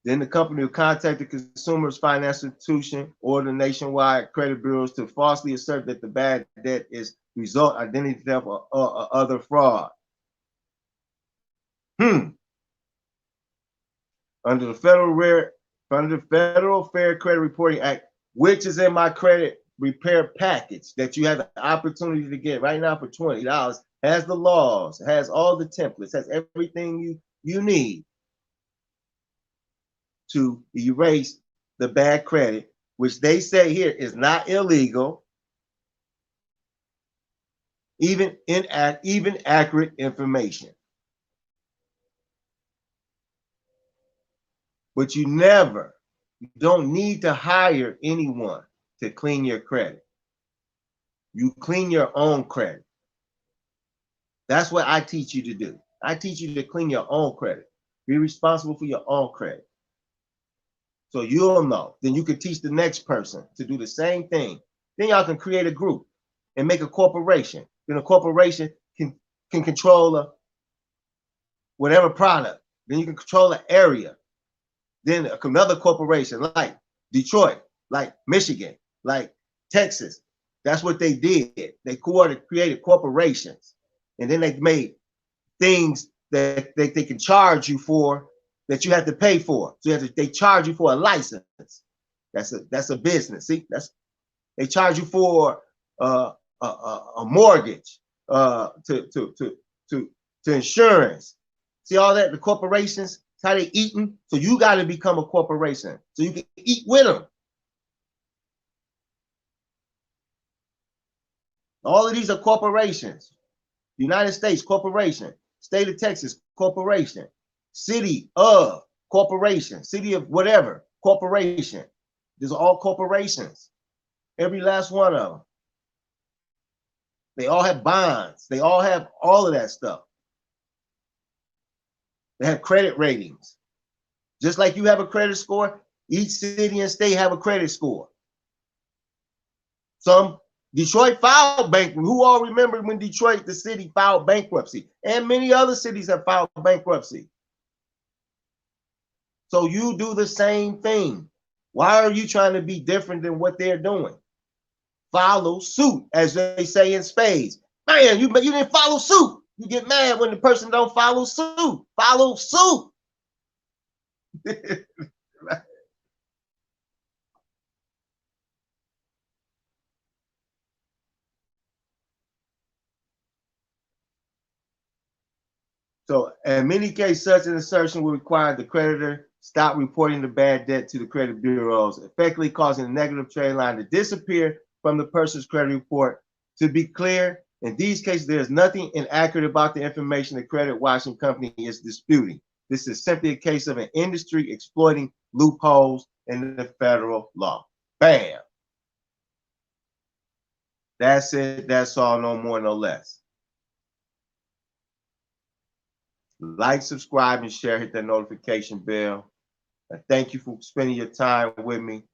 Then the company will contact the consumer's financial institution or the nationwide credit bureaus to falsely assert that the bad debt is result identity theft or other fraud. Under the Federal Fair Credit Reporting Act, which is in my credit repair package that you have the opportunity to get right now for $20, has the laws, has all the templates, has everything you need to erase the bad credit, which they say here is not illegal, even accurate information. But you don't need to hire anyone to clean your credit. You clean your own credit. That's what I teach you to do. I teach you to clean your own credit. Be responsible for your own credit. So you'll know. Then you can teach the next person to do the same thing. Then y'all can create a group and make a corporation. Then a corporation can control whatever product. Then you can control an area. Then another corporation like Detroit, like Michigan, like Texas. That's what they did. They created corporations. And then they made things that they can charge you for that you have to pay for. So they charge you for a license. That's a business. See, they charge you for a mortgage, to insurance. See all that? The corporations, how they eating. So you got to become a corporation so you can eat with them. All of these are corporations. United States corporation, state of Texas corporation, city of corporation, city of whatever corporation. These are all corporations. Every last one of them. They all have bonds. They all have all of that stuff. They have credit ratings. Just like you have a credit score, each city and state have a credit score. Detroit filed bankruptcy. Who all remember when Detroit, the city, filed bankruptcy? And many other cities have filed bankruptcy. So you do the same thing. Why are you trying to be different than what they're doing? Follow suit, as they say in spades. Man, you didn't follow suit. You get mad when the person don't follow suit. Follow suit. So in many cases, such an assertion will require the creditor stop reporting the bad debt to the credit bureaus, effectively causing a negative trade line to disappear from the person's credit report. To be clear, in these cases, there is nothing inaccurate about the information the credit washing company is disputing. This is simply a case of an industry exploiting loopholes in the federal law. Bam. That's it. That's all. No more, no less. Like, subscribe, and share. Hit that notification bell. And thank you for spending your time with me.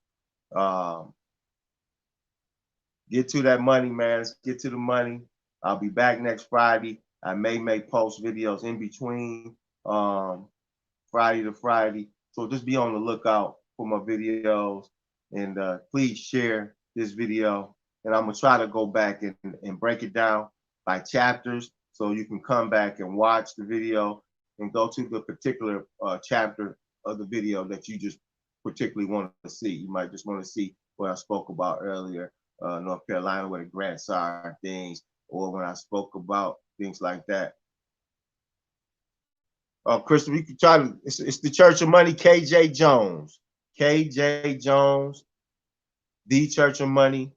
Get to that money, man. Let's get to the money. I'll be back next Friday. I may make post videos in between Friday to Friday. So just be on the lookout for my videos. And please share this video. And I'm going to try to go back and break it down by chapters so you can come back and watch the video and go to the particular chapter of the video that you just particularly want to see. You might just want to see what I spoke about earlier, North Carolina, where the grants are, things, or when I spoke about things like that. Crystal, you can try to, it's the Church of Money, KJ Jones. KJ Jones, the Church of Money,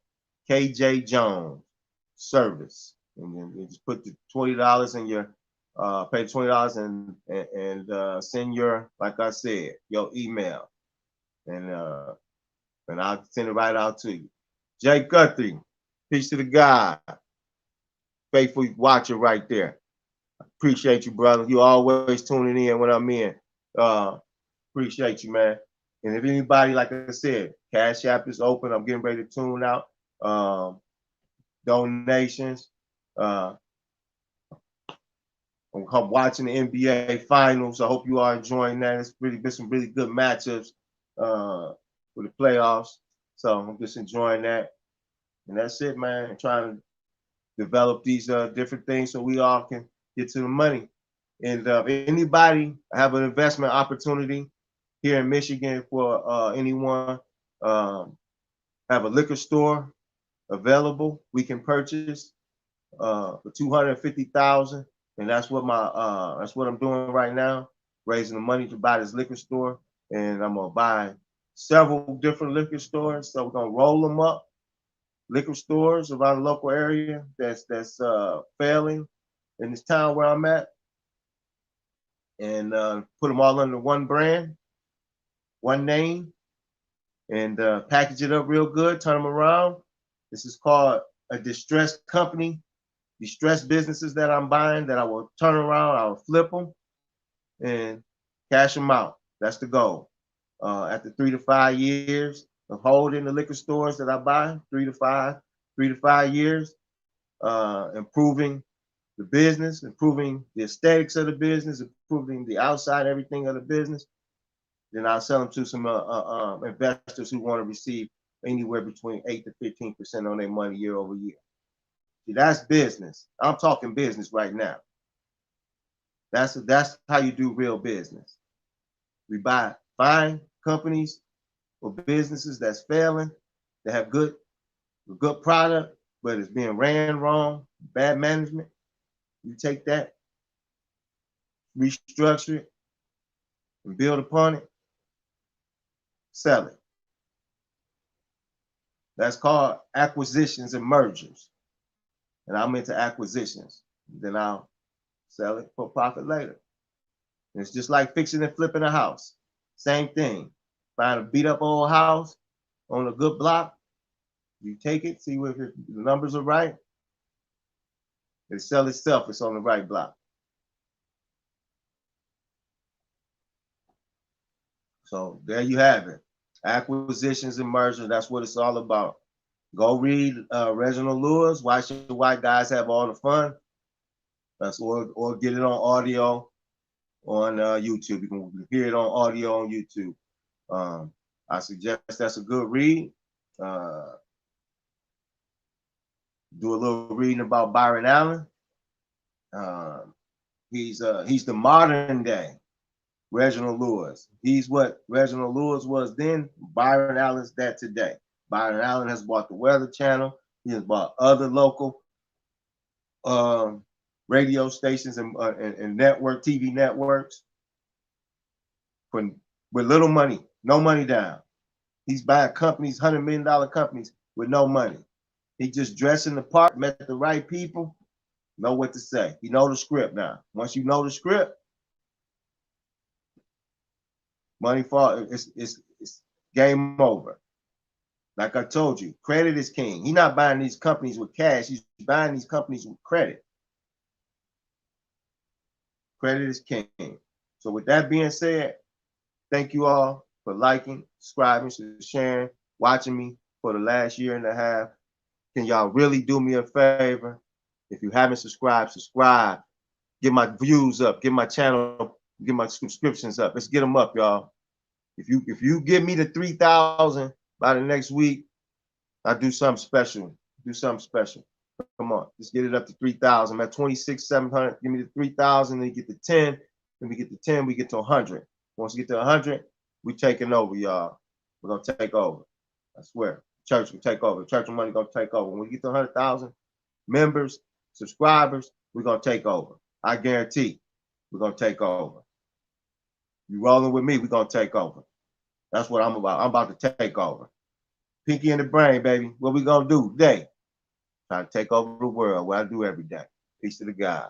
KJ Jones service. And then you just put the $20 in your, pay $20 and send your, like I said, your email. And I'll send it right out to you. Jay Guthrie, peace to the God. Faithful watcher right there. Appreciate you, brother. You always tuning in when I'm in. Appreciate you, man. And if anybody, like I said, Cash App is open. I'm getting ready to tune out. Donations. I'm watching the NBA Finals. I hope you are enjoying that. It's really been some really good matchups for the playoffs. So I'm just enjoying that. And that's it, man. I'm trying to develop these different things so we all can get to the money. And if anybody have an investment opportunity here in Michigan for anyone, have a liquor store available, we can purchase for $250,000, and that's what I'm doing right now, raising the money to buy this liquor store. And I'm gonna buy several different liquor stores. So we're gonna roll them up, liquor stores around the local area that's failing in this town where I'm at, and put them all under one brand, one name, and package it up real good, turn them around. This is called a distressed company, distressed businesses that I'm buying that I will turn around, I will flip them and cash them out. That's the goal. After 3 to 5 years of holding the liquor stores that I buy, 3 to 5 years, improving the business, improving the aesthetics of the business, improving the outside, everything of the business, then I'll sell them to some investors who want to receive anywhere between 8 to 15% on their money year over year. See, that's business. I'm talking business right now. That's how you do real business. We buy fine companies or businesses that's failing, that have good product, but it's being ran wrong, bad management. You take that, restructure it, and build upon it, sell it. That's called acquisitions and mergers. And I'm into acquisitions. Then I'll sell it for profit later. And it's just like fixing and flipping a house. Same thing. Find a beat up old house on a good block. You take it, see if the numbers are right. It sell itself, it's on the right block. So there you have it. Acquisitions and mergers, that's what it's all about. Go read Reginald Lewis, Why Should White Guys Have All the Fun? That's or get it on audio on YouTube. You can hear it on audio on YouTube. I suggest that's a good read. Do a little reading about Byron Allen. He's the modern day Reginald Lewis. He's what Reginald Lewis was then. Byron Allen's that today. Byron Allen has bought the Weather Channel. He has bought other local radio stations and network TV networks with little money, no money down. He's buying companies, $100 million companies with no money. He just dressed in the part, met the right people, know what to say. You know the script now. Once you know the script, Money fall, it's game over. Like I told you, credit is king. He's not buying these companies with cash. He's buying these companies with credit. Credit is king. So with that being said, thank you all for liking, subscribing, sharing, watching me for the last year and a half. Can y'all really do me a favor? If you haven't subscribed, subscribe. Get my views up. Get my channel. Get my subscriptions up. Let's get them up, y'all. If you give me the 3,000 by the next week, I'll do something special. Do something special. Come on, let's get it up to 3,000. I'm at 26,700. Give me the 3,000, then you get the 10. Then we get to 10, we get to 100. Once we get to 100, we taking over, y'all. We're gonna take over. I swear. Church will take over. Church of Money gonna take over. When we get to 100,000 members, subscribers, we're gonna take over. I guarantee we're gonna take over. You rolling with me, we're gonna take over. That's what I'm about. I'm about to take over. Pinky in the brain, baby. What we gonna do today? Trying to take over the world. What I do every day. Peace to the God.